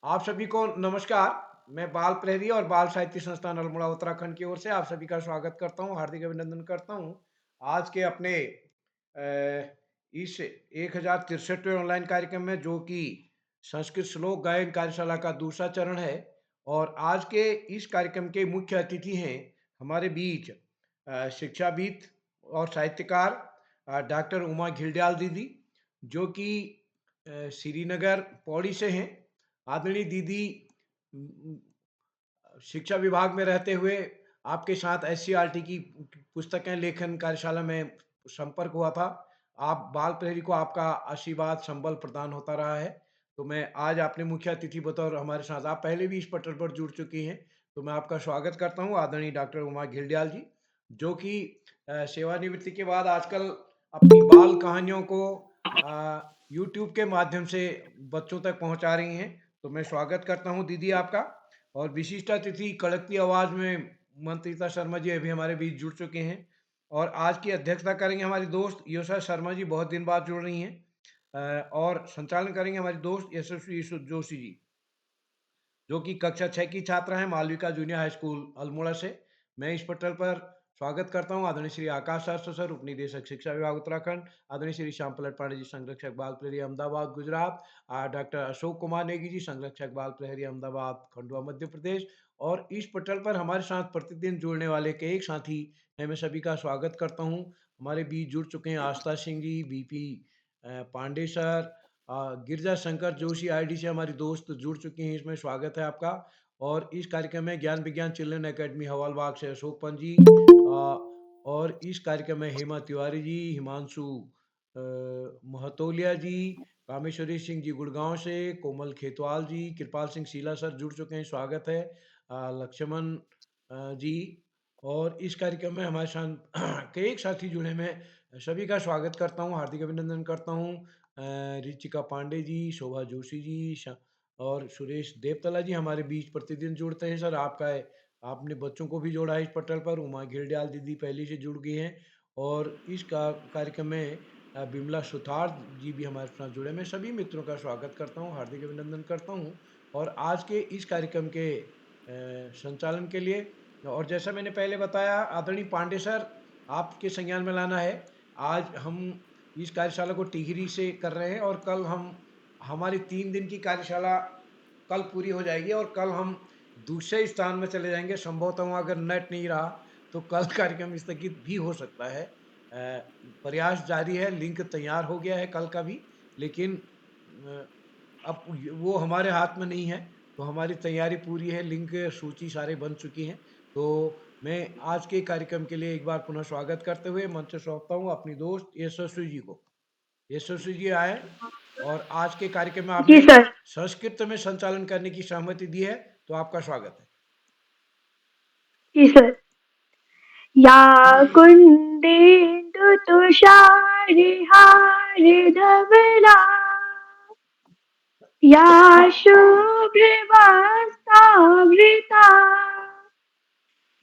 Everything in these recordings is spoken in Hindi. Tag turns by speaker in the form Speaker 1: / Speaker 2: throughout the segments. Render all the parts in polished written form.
Speaker 1: आप सभी को नमस्कार। मैं बाल प्रहरी और बाल साहित्य संस्थान अल्मोड़ा उत्तराखंड की ओर से आप सभी का स्वागत करता हूं, हार्दिक अभिनंदन करता हूं। आज के अपने इस 1063वें ऑनलाइन कार्यक्रम में, जो कि संस्कृत श्लोक गायन कार्यशाला का दूसरा चरण है, और आज के इस कार्यक्रम के मुख्य अतिथि हैं हमारे बीच शिक्षाविद और साहित्यकार डॉक्टर उमा घिल्डियाल दीदी, जो कि श्रीनगर पौड़ी से हैं। आदरणीय दीदी, उम, शिक्षा विभाग में रहते हुए आपके साथ एससीईआरटी की पुस्तकें लेखन कार्यशाला में संपर्क हुआ था। आप बाल प्रहरी को आपका आशीर्वाद, संबल प्रदान होता रहा है। तो मैं आज अपने मुख्य अतिथि बतौर हमारे साथ, आप पहले भी इस पटल पर जुड़ चुकी हैं, तो मैं आपका स्वागत करता हूँ आदरणीय डॉक्टर उमा घिल्डियाल जी, जो कि सेवानिवृत्ति के बाद आजकल अपनी बाल कहानियों को यूट्यूब के माध्यम से बच्चों तक पहुँचा रही हैं। तो मैं स्वागत करता हूँ दीदी आपका। और विशिष्ट अतिथि कड़कती आवाज में मंत्रिता शर्मा जी अभी हमारे बीच जुड़ चुके हैं, और आज की अध्यक्षता करेंगे हमारी दोस्त योसा शर्मा जी, बहुत दिन बाद जुड़ रही हैं। और संचालन करेंगे हमारी दोस्त यशस्वी जोशी जी, जो कि कक्षा 6 की छात्रा हैं, Malvika junior high school Almora से। मैं इस पटल पर स्वागत करता हूं आदरणीय श्री आकाश शास्त्री सर, उप निदेशक शिक्षा विभाग उत्तराखंड, आदरणीय श्री श्याम पलट पांडे जी, संरक्षक बाल प्रहरी अहमदाबाद गुजरात, डॉक्टर अशोक कुमार नेगी जी, संरक्षक बाल प्रहरी अहमदाबाद खंडवा मध्य प्रदेश। और इस पटल पर हमारे साथ प्रतिदिन जुड़ने वाले के एक साथी हैं, मैं सभी का स्वागत करता हूं। हमारे बीच जुड़ चुके हैं आस्था सिंह जी, बीपी पांडे सर, गिरजा शंकर जोशी आईडी से हमारी दोस्त जुड़ चुकी हैं, इसमें स्वागत है आपका। और इस कार्यक्रम में ज्ञान विज्ञान चिल्ड्रन एकेडमी हवालबाग से अशोक पंत जी, और इस कार्यक्रम में हेमा तिवारी जी, हिमांशु महतोलिया जी, कामेश्वरी सिंह जी गुड़गांव से, कोमल खेतवाल जी, कृपाल सिंह शीला सर जुड़ चुके हैं, स्वागत है। लक्ष्मण जी। और इस कार्यक्रम में हमारे साथ के एक साथी जुड़े, मैं सभी का स्वागत करता हूँ, हार्दिक अभिनंदन करता हूँ। रिचिका पांडे जी, शोभा जोशी जी, और सुरेश देवतला जी हमारे बीच प्रतिदिन जुड़ते हैं। सर आपका है, आपने बच्चों को भी जोड़ा है इस पटल पर। उमा घिल्डियाल दीदी पहले से जुड़ गई हैं। और इस कार्यक्रम में बिमला सुथार जी भी हमारे साथ जुड़े। मैं सभी मित्रों का स्वागत करता हूँ, हार्दिक अभिनंदन करता हूँ। और आज के इस कार्यक्रम के संचालन के लिए, और जैसा मैंने पहले बताया, आदरणीय पांडे सर आपके संज्ञान में लाना है। आज हम इस कार्यशाला को टिहरी से कर रहे हैं, और कल हम, हमारी 3 दिन की कार्यशाला कल पूरी हो जाएगी, और कल हम दूसरे स्थान में चले जाएंगे। संभवतः वहाँ अगर नेट नहीं रहा तो कल कार्यक्रम स्थगित भी हो सकता है। प्रयास जारी है, लिंक तैयार हो गया है कल का भी, लेकिन अब वो हमारे हाथ में नहीं है। तो हमारी तैयारी पूरी है, लिंक सूची सारे बन चुकी हैं। तो मैं आज के कार्यक्रम के लिए एक बार पुनः स्वागत करते हुए मंच से सौंपता हूँ अपनी दोस्त यशस्वी जी को। यशस्वी जी आए, और आज के कार्यक्रम में
Speaker 2: जी
Speaker 1: आपने
Speaker 2: सर।
Speaker 1: संस्कृत में संचालन करने की सहमति दी है, तो आपका स्वागत है।
Speaker 2: जी सर। या कुन्देन्दु तुषारिहारिधवला या शुभ्रवस्त्रावृता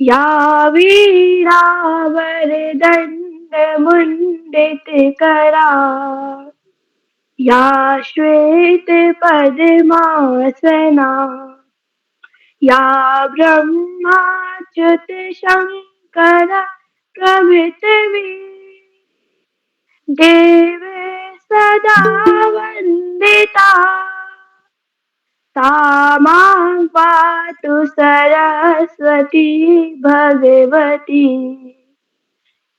Speaker 2: या वीणावरदण्डमुण्डितकरा या श्वेतपद्मासना या ब्रह्माच्युतशङ्कर प्रभृतिभिः देवैः सदा वन्दिता सा मां पातु सरस्वती भगवती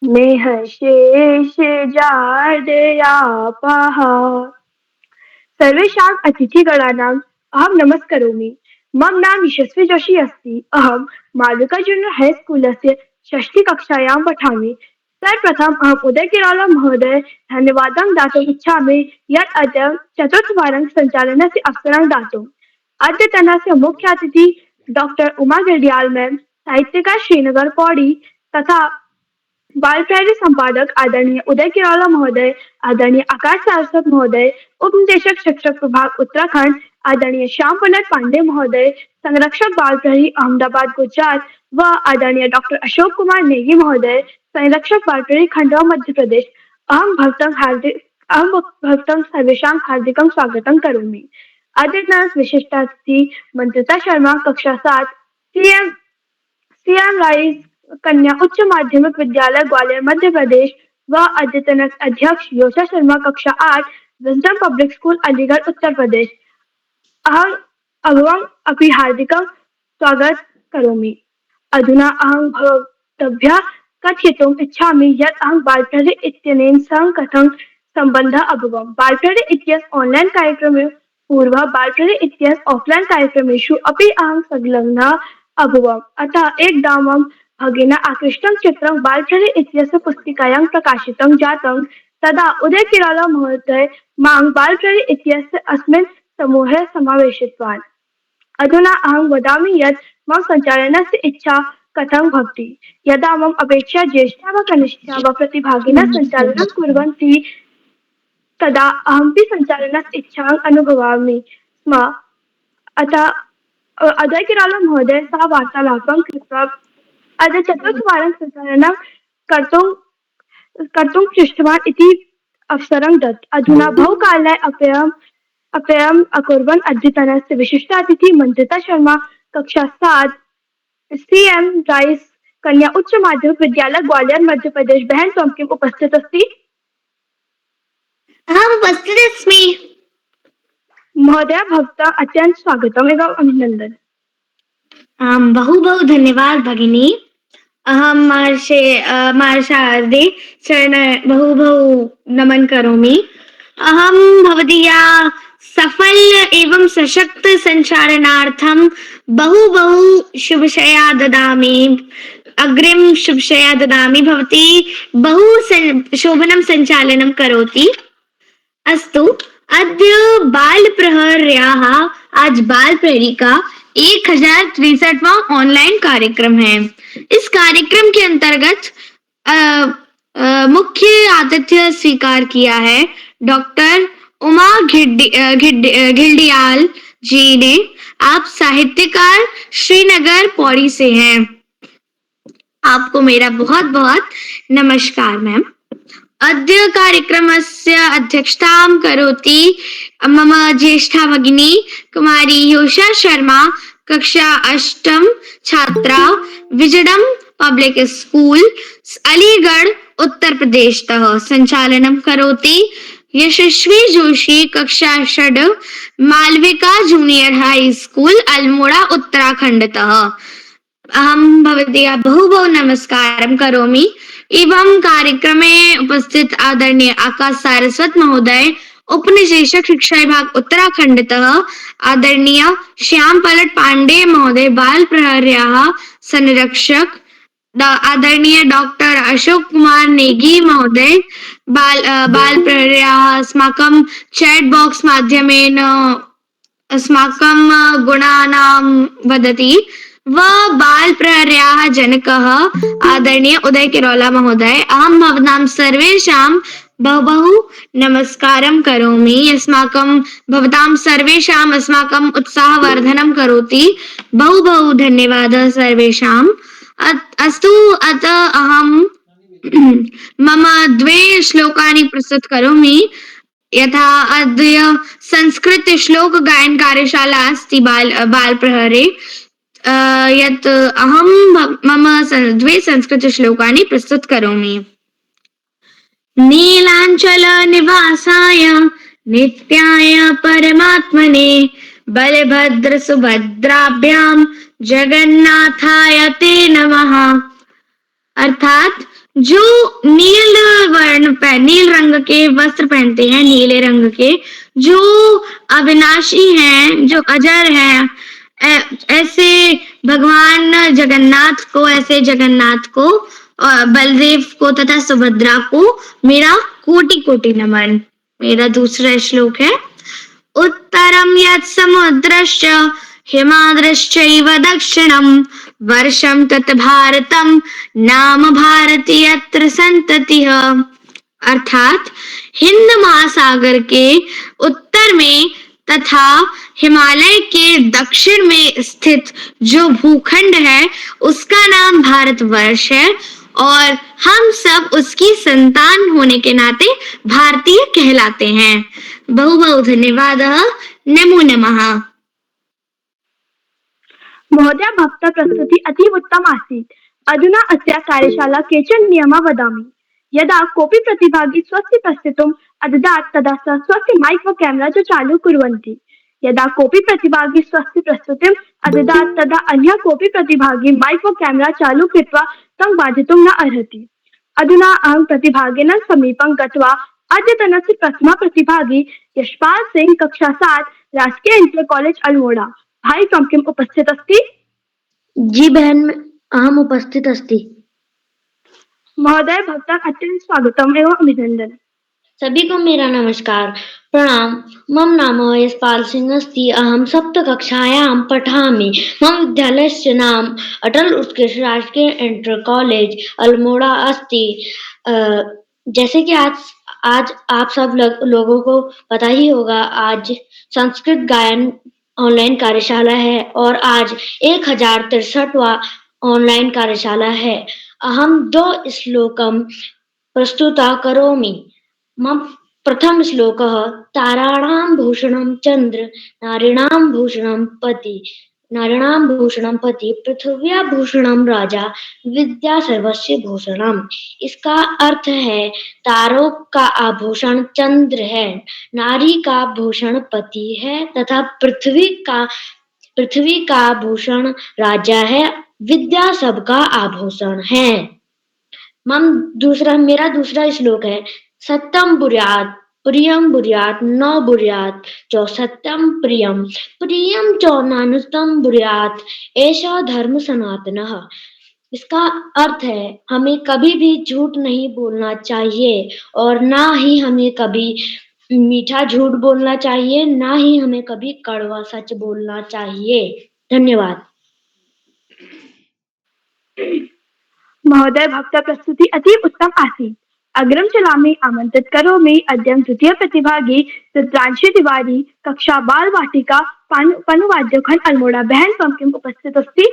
Speaker 2: नेहशेषजाड्यापः। सर्वेषाम् अतिथिगणानाम् अहं नमस्करोमि। मम नाम यशस्वी जोशी अस्ति। अहं मालविका जूनियर हाई स्कूलस्य षष्ठीकक्षायां पठामि। सर्वप्रथमम् अहम् उदयकिराला महोदय धन्यवादं दातुम् इच्छामि यत् अद्य चतुर्थवारं सञ्चालनस्य अवसरं दातुम्। अद्यतनस्य मुख्यातिथि डॉक्टर उमा गढ़ियाल मैम, साहित्यकार श्रीनगर पौड़ी, तथा बाल प्रहरी संपादक आदरणीय उदय किराला महोदय, आदरणीय आकाश सारस्वत महोदय, उप निदेशक शिक्षक विभाग उत्तराखंड आदरणीय श्याम पलट पांडे महोदय, संरक्षक बाल प्रहरी अहमदाबाद गुजरात व आदरणीय डॉक्टर अशोक कुमार नेगी महोदय, संरक्षक बाल प्रहरी खंडवा मध्य प्रदेश। अहम भवतं सर्वेषां हार्दिकं स्वागतं करोमि। अध्ययन विशिष्टातिथि मंत्रिता शर्मा कक्षा 7 सीएम राइस कन्या उच्च माध्यमिक विद्यालय ग्वालियर मध्य प्रदेश व अद्यतन अध्यक्ष योशा शर्मा कक्षा 8 wisdom public school Aligarh Uttar Pradesh. अहं अभवम् अपि हार्दिकं स्वागत करोमि। अधुना अहं भवद्भ्यः कथयितुम् इच्छामि यत् अहं बालप्रति इत्यनेन सह कथं सम्बन्धः अभवम्। बालप्रति इत्यस्य ऑनलाइन कार्यक्रमे पूर्वं बालप्रति इत्यस्य ऑफलाइन कार्यक्रमेषु अपि अहं संलग्नः अभवम्। अतः एकदा मम भगिना आकृष्टं चित्रं बालप्रति इत्यस्य पुस्तिकायां प्रकाशितं जातं तदा उदयकिराला महोदय मां बालप्रति इत्यस्य अस्मिन् समूहे समावेशितवान्। अधुना अहं वदामि यत् मम सञ्चालनस्य इच्छा कथं भवति। यदा मम अपेक्षया ज्येष्ठा वा कनिष्ठा वा प्रतिभागिनः सञ्चालनं कुर्वन्ति तदा अहमपि सञ्चालनस्य इच्छाम् अनुभवामि स्म। अतः अदयकिराला महोदय सह वार्तालापं कृत्वा अद्य चतुर्थवारं सञ्चालनं कर्तुं पृष्टवान् इति अवसरं दत्त। अधुना बहुकाले अपयम् अकुर्वन् अद्यतनस्य विशिष्टातिथि मंत्रिता शर्मा कक्षा 7 सीएम राइस कन्या उच्च माध्यमिक विद्यालय ग्वालियर मध्य प्रदेश। बहन त्वं किम् उपस्थित अस्ति?
Speaker 3: अहम् उपस्थित अस्मि।
Speaker 2: महोदय भवता अत्यन्तं स्वागतम् एवं अभिनन्दनम्।
Speaker 3: बहु बहु धन्यवाद भगिनी। अहं महर्षि चरण बहु बहु नमन करोमि। अहं भवदीया सफल एवं सशक्त संचालनार्थं बहु बहु शुभशया ददामि। अग्रिम शुभशया ददामि। भवती बहु शोभनं सञ्चालनं करोति। अस्तु, अद्य बालप्रहर्याः आज बाल प्रहरी का 1063वां ऑनलाइन कार्यक्रम है। इस कार्यक्रम के अंतर्गत मुख्य आतिथ्य स्वीकार किया है डॉक्टर उमा घिल्डियाल जी ने। आप साहित्यकार श्रीनगर पौड़ी से हैं। आपको मेरा बहुत बहुत नमस्कार मैम। अद्य कार्यक्रमस्य अध्यक्षतां करोति मम ज्येष्ठा भगिनी कुमारी योशा शर्मा कक्षा 8 छात्रा विजडम पब्लिक स्कूल अलीगढ़ उत्तर प्रदेशतः। सञ्चालनं करोति यशस्वी जोशी कक्षा 6 Malavika junior high school Almora उत्तराखंडतः। अहं भवत्याः बहु बहु नमस्कारं करोमि एवं कार्यक्रमे उपस्थित आदरणीय आकाश सारस्वत महोदय उपनिदेशक शिक्षा विभाग उत्तराखंडतः, आदरणीय श्याम पलट पांडे महोदय बाल प्रहर्याः संरक्षक, आदरणीय डॉक्टर अशोक कुमार नेगी महोदय बाल प्रहर्याः अस्माकं चैट बॉक्स माध्यमेन अस्माकं गुणानां वदति व बाल प्रहर्याः जनकः आदरणीय उदय किरोला महोदय। अहं भवतां सर्वेषां बहु बहु नमस्कारं करोमि। अस्माकं भवतां सर्वेषाम् अस्माकं उत्साहवर्धनं करोति। बहु बहु धन्यवादः सर्वेषाम्। अस्तु, अतः अहं मम 2 श्लोकानि प्रस्तुत करोमि। यथा अद्य संस्कृत श्लोक गायन कार्यशाला अस्ति बाल प्रहरे। यत् अहं मम 2 संस्कृत श्लोकानि प्रस्तुत करोमि। नीलांचल निवासाय नित्याय परमात्मने बलभद्र सुभद्राभ्याम जगन्नाथाय ते नमः। अर्थात जो नील रंग के वस्त्र पहनते हैं, नीले रंग के, जो अविनाशी हैं, जो अजर हैं, ऐसे भगवान जगन्नाथ को, ऐसे जगन्नाथ को, बलदेव को तथा सुभद्रा को मेरा कोटि कोटि नमन। मेरा दूसरा श्लोक है उत्तरम यत् समुद्रश्च हिमाद्रश्चैव दक्षिणं वर्षं तत् भारतं नाम भारती यत्र संततिः। अर्थात हिंद महासागर के उत्तर में तथा हिमालय के दक्षिण में स्थित जो भूखंड है उसका नाम भारतवर्ष है और हम सब उसकी संतान होने के नाते भारतीय कहलाते हैं। बहु बहु धन्यवाद नमो नमः।
Speaker 2: महोदय, भक्तप्रस्तुतिः अतीव उत्तमा आसीत्। अधुना अस्या कार्यशाला केचन नियमाः वदामि। यदा कोऽपि प्रतिभागी स्वस्य प्रस्तुतिम् अददात् तदा सः स्वस्य माइक् वा कैमरा च चालू कुर्वन्ति। यदा कोऽपि प्रतिभागी स्वस्य प्रस्तुतिम् अददात् तदा अन्यः कोऽपि प्रतिभागी माइक् वा कैमरा चालू कृत्वा तं वादितुं न अर्हति। अधुना अहं प्रतिभागिनः समीपं गत्वा अद्यतनस्य प्रथमः प्रतिभागी यशपाल सिंह कक्षा 7 राजकीय इंटर कॉलेज अल्मोड़ा भाई तं किम् उपस्थित अस्ति?
Speaker 3: जी बहन, अहम उपस्थित अस्ति।
Speaker 2: महोदय, भवतां अत्यन्तं स्वागतम् एवं अभिनन्दनम्।
Speaker 3: सभी को मेरा नमस्कार, प्रणाम। मम नाम यशपाल सिंह अस्ति। अहं सप्तकक्षायां पठामि। मम विद्यालयस्य नाम अटल उत्कृष्ट राजकीय इंटर कॉलेज अल्मोड़ा अस्ति। जैसे कि आज आप सब लोगों को पता ही होगा, आज संस्कृत गायन ऑनलाइन कार्यशाला है और आज 1063वां ऑनलाइन कार्यशाला है। अहं 2 श्लोकं प्रस्तुता करोमि। मम प्रथम श्लोकः ताराणां भूषणं चन्द्र नारीणां भूषणं पति पृथिव्या भूषणं राजा विद्या सर्वस्य भूषणम। इसका अर्थ है तारों का आभूषण चंद्र है, नारी का आभूषण पति है तथा पृथ्वी का आभूषण राजा है, विद्या सबका आभूषण है। मेरा दूसरा श्लोक है सत्यम बुर्यात प्रियम बुर्यात न बुर्यात चो सत्यम प्रियम चो नानुस्तम बुर्यात ऐसा धर्म सनातनः। इसका अर्थ है हमें कभी भी झूठ नहीं बोलना चाहिए और ना ही हमें कभी मीठा झूठ बोलना चाहिए, ना ही हमें कभी कड़वा सच बोलना चाहिए। धन्यवाद।
Speaker 2: महोदय, भक्तप्रस्तुतिः अतीव उत्तम आसीत्। अग्रं चलामि आमन्त्रित करोमि अद्य द्वितीय प्रतिभागी रुद्रांशी तिवारी कक्षा बाल वाटिका पनुवाद्यखंड अल्मोड़ा बहन तं किम् उपस्थित अस्ति?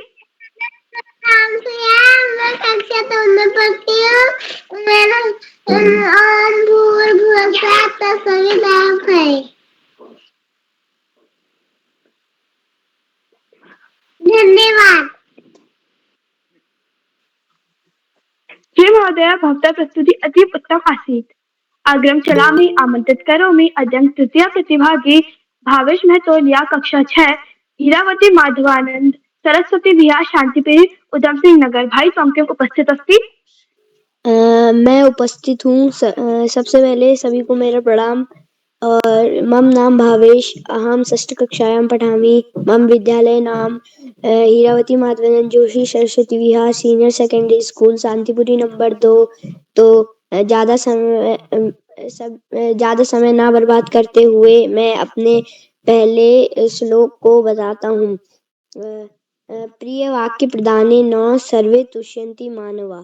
Speaker 4: मैं कक्षा 2 में पढ़ती हूँ। मेरा और भूर्भुवः स्वः संविधान है। धन्यवाद।
Speaker 2: श्री महोदय, भवतः प्रस्तुतिः अतीव उत्तम आसीत्। अग्रं चलामि आमन्त्रित करोमि अद्य तृतीय प्रतिभागी भावेश महतोलिया कक्षा 6 हीरावती माधवानंद सरस्वती विहार शांतिपीठ उधम सिंह नगर भाई तं किम् उपस्थित अस्ति?
Speaker 5: मैं उपस्थित हूँ। सबसे पहले सभी को मेरा प्रणाम। और मम नाम भावेश, अहम षष्ठ कक्षायां पठामि। मम विद्यालय नाम Hiravati Madhavanand Joshi Saraswati Vihar senior secondary school Shantipuri number 2। तो ज़्यादा समय ना बर्बाद करते हुए मैं अपने पहले श्लोक को बताता हूँ। प्रिय वाक्य प्रदाने न सर्वे तुष्यन्ति मानवा,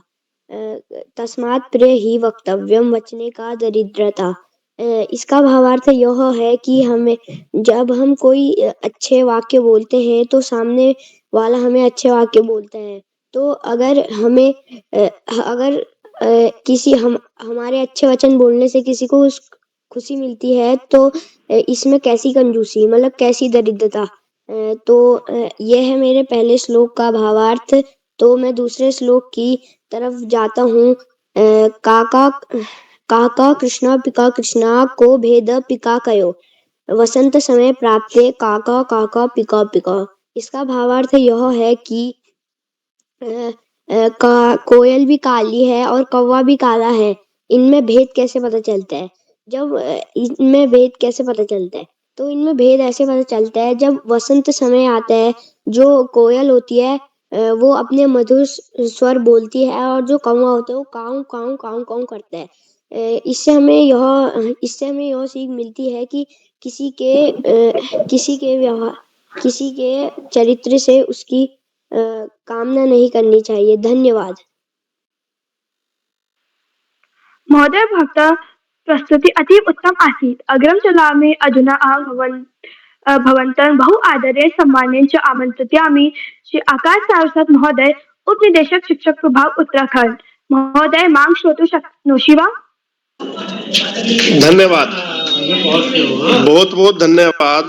Speaker 5: तस्मात् प्रिय ही वक्तव्यम वचने का दरिद्रता। इसका भावार्थ यह है कि जब हम कोई अच्छे वाक्य बोलते हैं तो सामने वाला हमें अच्छे वाक्य बोलता है। तो अगर हमारे अच्छे वचन बोलने से किसी को खुशी मिलती है तो इसमें कैसी कंजूसी, मतलब कैसी दरिद्रता। तो यह है मेरे पहले श्लोक का भावार्थ। तो मैं दूसरे श्लोक की तरफ जाता हूँ। काका कृष्णा पिका कृष्णा को भेद पिका कयो, वसंत समय प्राप्ते काका काका पिका पिका। इसका भावार्थ यह है कि कोयल भी काली है और कौवा भी काला है, इनमें भेद कैसे पता चलता है? इनमें भेद कैसे पता चलता है? तो इनमें भेद ऐसे पता चलता है जब वसंत समय आता है, जो कोयल होती है वो अपने मधुर स्वर बोलती है और जो कौवा होता है वो काऊ काऊ काऊ काऊ करता है। इससे हमें यह सीख मिलती है कि किसी के चरित्र से उसकी कामना नहीं करनी चाहिए। धन्यवाद।
Speaker 2: महोदय, भवतः प्रस्तुतिः अतीव उत्तम आसीत्। अग्रं चलामि अधुना अहं भवन्तं बहु आदरेण सम्मानेन च आमन्त्रयामि श्री आकाश सारस्वत महोदय, उपनिदेशक शिक्षक प्रभाग उत्तराखंड। महोदय, मां श्रोतुं शक्नोषि वा?
Speaker 6: धन्यवाद, बहुत बहुत धन्यवाद।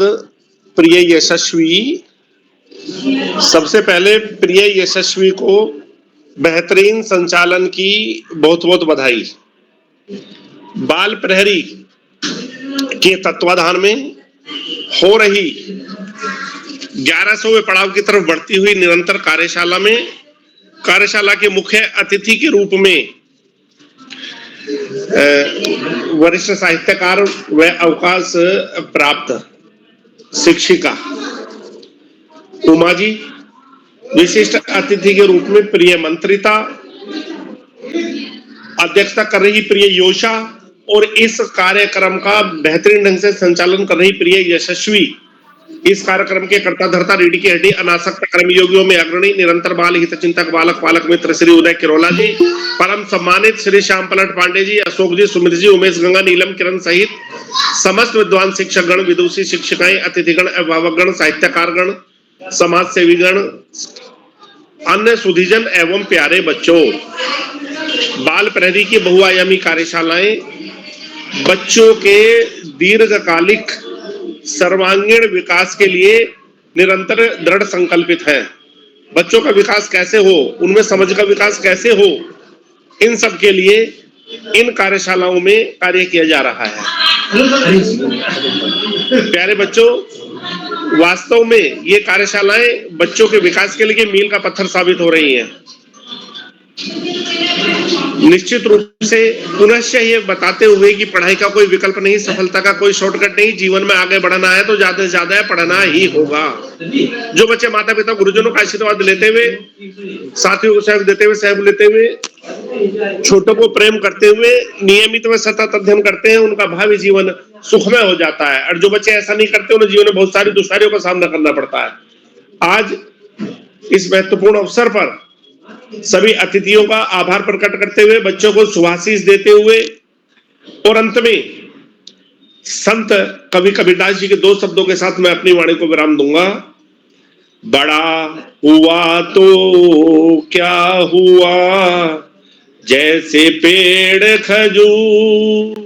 Speaker 6: प्रिय यशस्वी, सबसे पहले प्रिय यशस्वी को बेहतरीन संचालन की बहुत बहुत बधाई। बाल प्रहरी के तत्वाधान में हो रही 1100वें पड़ाव की तरफ बढ़ती हुई निरंतर कार्यशाला के मुख्य अतिथि के रूप में वरिष्ठ साहित्यकार व अवकाश प्राप्त शिक्षिका उमा जी, विशिष्ट अतिथि के रूप में प्रिय मंत्रिता, अध्यक्षता कर रही प्रिय योशा और इस कार्यक्रम का बेहतरीन ढंग से संचालन कर रही प्रिय यशस्वी, इस कार्यक्रम के कर्ता धर्ता रीढ़ की हड्डी अनासक्त कर्मयोगियों में अग्रणी निरंतर बाल हित चिंतक बालक पालक मित्र श्री उदय किरोला जी, परम सम्मानित श्री श्याम पलट पांडे जी, अशोक जी, सुमित जी, उमेश गंगा, नीलम किरण सहित समस्त विद्वान शिक्षक गण, विदुषी शिक्षिकाएं, अतिथिगण, अभिभावकगण, साहित्यकारगण, समाज सेवीगण, अन्य सुधीजन एवं प्यारे बच्चों। बाल प्रहरी की बहुआयामी कार्यशालाएं बच्चों के दीर्घकालिक सर्वांगीण विकास के लिए निरंतर दृढ़ संकल्पित है। बच्चों का विकास कैसे हो, उनमें समझ का विकास कैसे हो, इन सब के लिए इन कार्यशालाओं में कार्य किया जा रहा है। प्यारे बच्चों, वास्तव में ये कार्यशालाएं बच्चों के विकास के लिए मील का पत्थर साबित हो रही हैं। निश्चित रूप से पुनश्च ये बताते हुए कि पढ़ाई का कोई विकल्प नहीं, सफलता का कोई शॉर्टकट नहीं, जीवन में आगे बढ़ना है तो ज्यादा से ज्यादा पढ़ना ही होगा। जो बच्चे माता पिता गुरुजनों का आशीर्वाद लेते हुए, साथियों को सहयोग देते हुए, सहयोग लेते हुए, छोटों को प्रेम करते हुए नियमित व सतत अध्ययन करते हैं, उनका भावी जीवन सुखमय हो जाता है। और जो बच्चे ऐसा नहीं करते, उन्हें जीवन में बहुत सारी दुश्वारियों का सामना करना पड़ता है। आज इस महत्वपूर्ण अवसर पर सभी अतिथियों का आभार प्रकट करते हुए, बच्चों को शुभाशीष देते हुए और अंत में संत कवि कबीरदास जी के दो शब्दों के साथ मैं अपनी वाणी को विराम दूंगा। बड़ा हुआ तो क्या हुआ, जैसे पेड़ खजूर,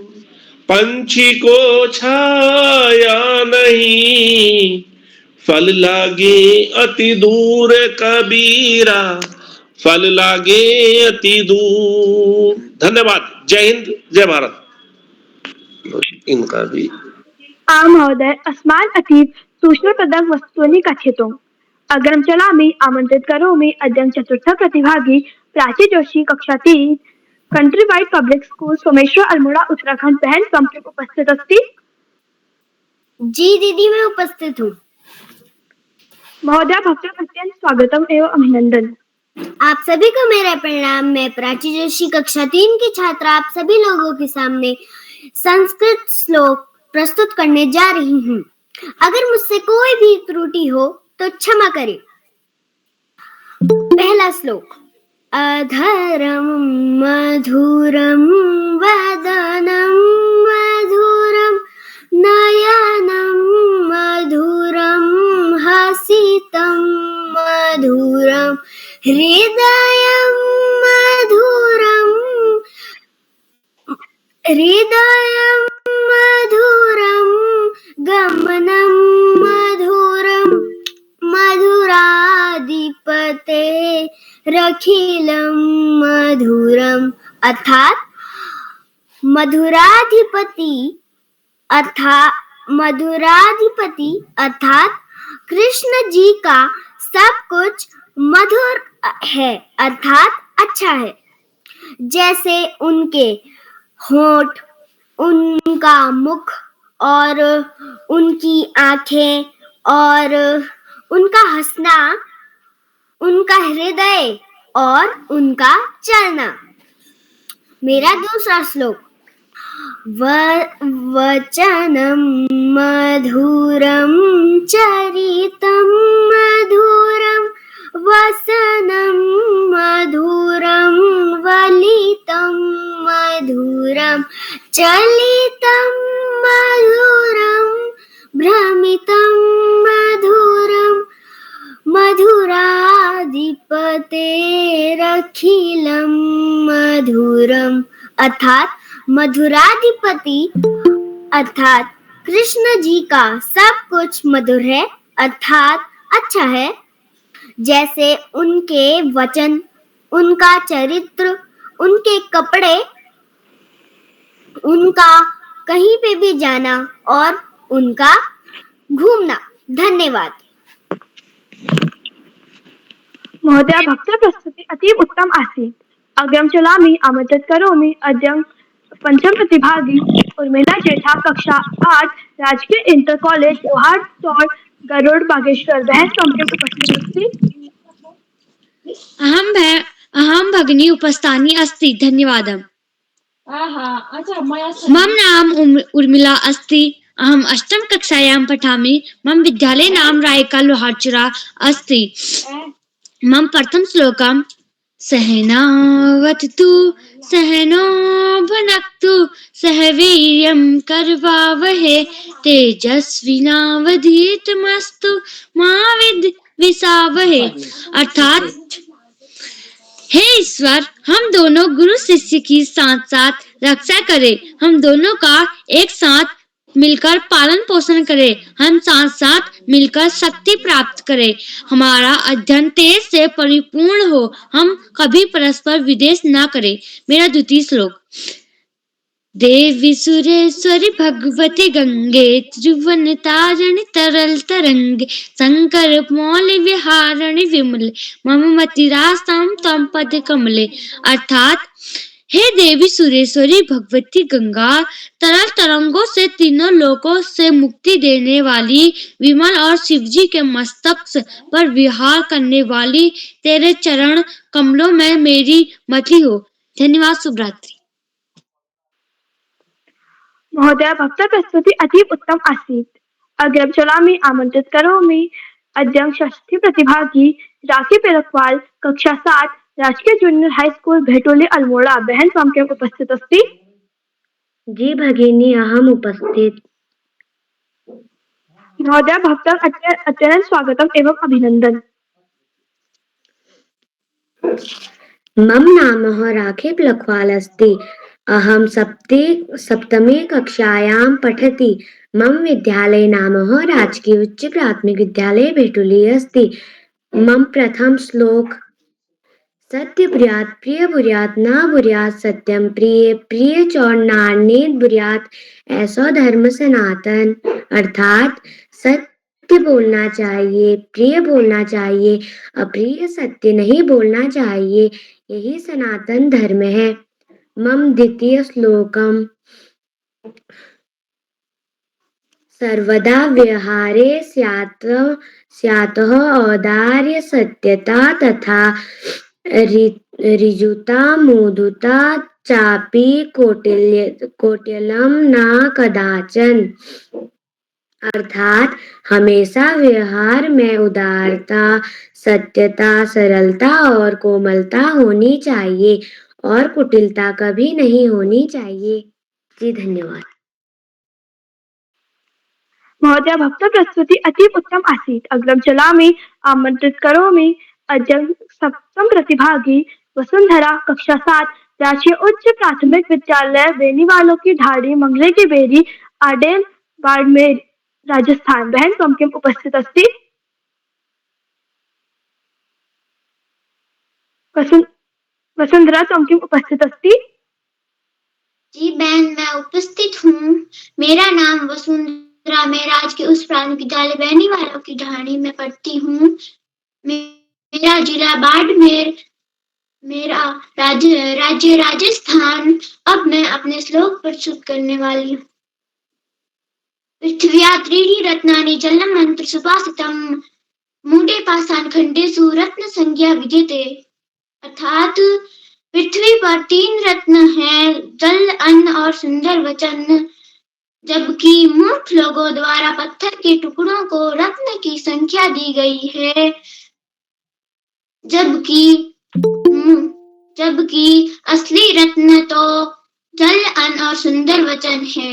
Speaker 6: पंछी को छाया नहीं, फल लागे अति दूर कबीरा, फल लागे अति दूर। धन्यवाद। जय हिंद, जय भारत। इनका भी
Speaker 2: महोदय, अस्मान् अतीव सूक्ष्मपदं वस्तूनि कथयतु। अग्रम चलामि, आमंत्रित करोमि अद्य चतुर्थ प्रतिभागी प्राची जोशी, कक्षा 3, country wide public school, Someshwar, Almora, Uttarakhand, बहन कंप्लीट उपस्थित अस्ति।
Speaker 5: जी दीदी, मैं उपस्थित हूँ।
Speaker 2: महोदय, भवतः अत्यंत स्वागतम एवं अभिनंदन।
Speaker 5: आप सभी को मेरा प्रणाम। मैं प्राची जोशी, कक्षा 3 की छात्रा, आप सभी लोगों के सामने संस्कृत श्लोक प्रस्तुत करने जा रही हूँ। अगर मुझसे कोई भी त्रुटि हो तो क्षमा करें। पहला श्लोक। अधरम मधुरम वदनम मधुरम नयनम मधुरम हसितम मधुरम हृदयं मधुरं गमनं मधुरं मधुराधिपते रखिलं मधुरम। अर्थात मधुराधिपति अर्थात कृष्ण जी का सब कुछ मधुर है, अर्थात अच्छा है। जैसे उनके होंठ, उनका मुख और उनकी आंखें और उनका हंसना, उनका हृदय और उनका चलना। मेरा दूसरा श्लोक। वचनं मधुरं चरितं मधुरं वसनं मधुरं वलितं मधुरं चलितं मधुरं भ्रमितं मधुरं मधुराधिपतेरखिलं मधुरम। अर्थात मधुराधिपति अर्थात
Speaker 4: कृष्ण जी का सब कुछ मधुर है अर्थात अच्छा है। जैसे उनके वचन, उनका चरित्र, उनके कपड़े, उनका कहीं पे भी जाना और उनका घूमना। धन्यवाद।
Speaker 2: महोदया, भक्तप्रस्तुति अतीव उत्तम आसीत्। अग्रम चलामि आमन्त्रित करोमि अद्य पंचम प्रतिभागी उर्मिला जेठा कक्षा 8 राजकीय इंटर कॉलेज लोहार तोड़ गरुड़ बागेश्वर बहन त्वं उपस्थित अस्ति।
Speaker 3: अहं भगिनी उपस्थानि अस्ति। धन्यवादः। मम नाम उर्मिला अस्ति। अहम् अष्टम कक्षायां पठामि। मम विद्यालय नाम रायका लोहारचुरा अस्ति। मम प्रथम श्लोकम् सहनावतु सहनो भुनक्तु सह वीर्यं करवावहे तेजस्विनावधीतमस्तु मा विद्विषावहे। अर्थात हे ईश्वर, हम दोनों गुरु शिष्य की साथ साथ रक्षा करें। हम दोनों का एक साथ मिलकर पालन पोषण करें। हम साथ साथ मिलकर शक्ति प्राप्त करें। हमारा अध्ययन तेज से परिपूर्ण हो। हम कभी परस्पर विद्वेष न करें। मेरा द्वितीय श्लोक देवी सुरेश्वरी भगवती गंगे त्रिभुवनतारिणी तरल तरंगे शंकर मौलि विहारिणी विमले मम मतिरास्तां त्वं पद कमले। अर्थात हे देवी सुरेश्वरी भगवती गंगा, तरल तरंगों से तीनों लोकों से मुक्ति देने वाली विमल और शिवजी के मस्तक पर विहार करने वाली, तेरे चरण कमलों में मेरी मति हो। धन्यवाद। शुभरात्रि।
Speaker 2: महोदया, भक्तप्रस्तुति अतीव उत्तम आसीत्। अग्रम चलामि आमन्त्रित करोमि अद्य षष्ठी प्रतिभागी राखी पेरकवाल कक्षा 7 राजकीय जूनियर हाई स्कूल भेटोली अल्मोड़ा बहन त्वं उपस्थित अस्ति।
Speaker 5: जी भगिनी, अहम उपस्थित।
Speaker 2: महोदया, भक्तं अत्यन्तं स्वागतम् एवं अभिनन्दन्।
Speaker 5: मम नामः राखी प्लखवाल अस्ति। अहं सप्तमी कक्षायां पठति। मम विद्यालय नामः राजकीय उच्च प्राथमिक विद्यालय भेटुली अस्ति। मम प्रथम श्लोक सत्य बुर्यात प्रिय बुर्यात ना बुर्यात सत्यम प्रिय प्रिय चौर नान्यत बुर्यात ऐसो धर्म सनातन। अर्थात सत्य बोलना चाहिए, प्रिय बोलना चाहिए, अप्रिय सत्य नहीं बोलना चाहिए। यही सनातन धर्म है। मम द्वितीय श्लोकम सर्वदा व्यवहारे स्यात् औदार्य सत्यता तथा ऋजुता मुदुता चापि कौटिल्यं न कदाचन। अर्थात हमेशा व्यवहार में उदारता, सत्यता, सरलता और कोमलता होनी चाहिए और कुटिलता कभी नहीं होनी चाहिए। जी धन्यवाद।
Speaker 2: महोदया, भक्तप्रस्तुति अतीव उत्तम आसीत्। अग्रम चलामि आमन्त्रित करोमि अद्य सप्तम प्रतिभागी वसुंधरा कक्षा 7 राजकीय उच्च प्राथमिक विद्यालय बेनीवालों की ढाड़ी मंगले की बेरी आडेल बाड़मेर राजस्थान बहन त्वं उपस्थित अस्ति। वसुंधरा त्वं उपस्थित अस्ति।
Speaker 4: जी बहन, मैं उपस्थित हूँ। मेरा नाम वसुंधरा, मैं राजकीय उच्च प्राथमिक विद्यालय बेनीवालों की ढाणी में पढ़ती हूँ। मेरा जिला बाड़मेर, मेरा राज्य राजस्थान। अब मैं अपने श्लोक प्रस्तुत करने वाली हूँ। पृथिव्या त्रीणि रत्नानि जलम मंत्र सुभाषितम मूढ़े पाषाण खंडेषु रत्न संज्ञा विद्यते। अर्थात पृथ्वी पर 3 रत्न हैं, जल, अन्न और सुंदर वचन, जबकि मूर्ख लोगों द्वारा पत्थर के टुकड़ों को रत्न की संख्या दी गई है। जबकि असली रत्न तो जल, अन्न और सुंदर वचन है।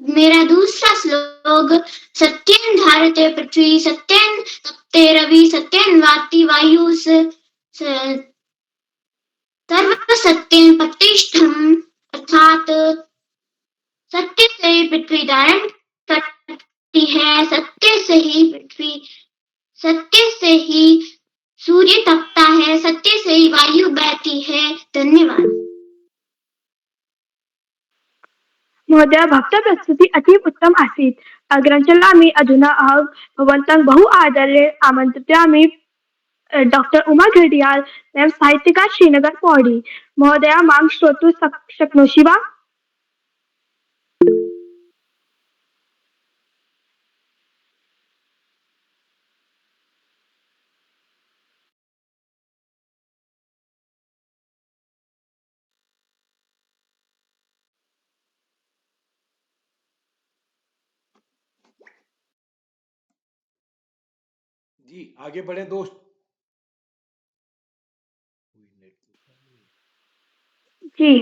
Speaker 4: मेरा दूसरा श्लोक सत्येन धारते पृथ्वी सत्येन तप्ते रवि सत्येन वाति वायु सर्व सत्येन प्रतिष्ठम। अर्थात सत्य से ही पृथ्वी धारण करती है, सत्य से ही सूर्य तपता है, सत्य से ही वायु बहती है। धन्यवाद।
Speaker 2: महोदय, भक्तप्रस्तुती अतीव उत्तम आसीत्। अग्रं चलामि। अधुना अहं भवन्तं बहु आदरेण आमन्त्रयामि डॉक्टर उमा घडियाल एवं साहित्यकार श्रीनगर पौड़ी। महोदया, मां श्रोतुं शक्नोषि वा?
Speaker 1: जी, आगे बढ़े दोस्त।
Speaker 2: जी।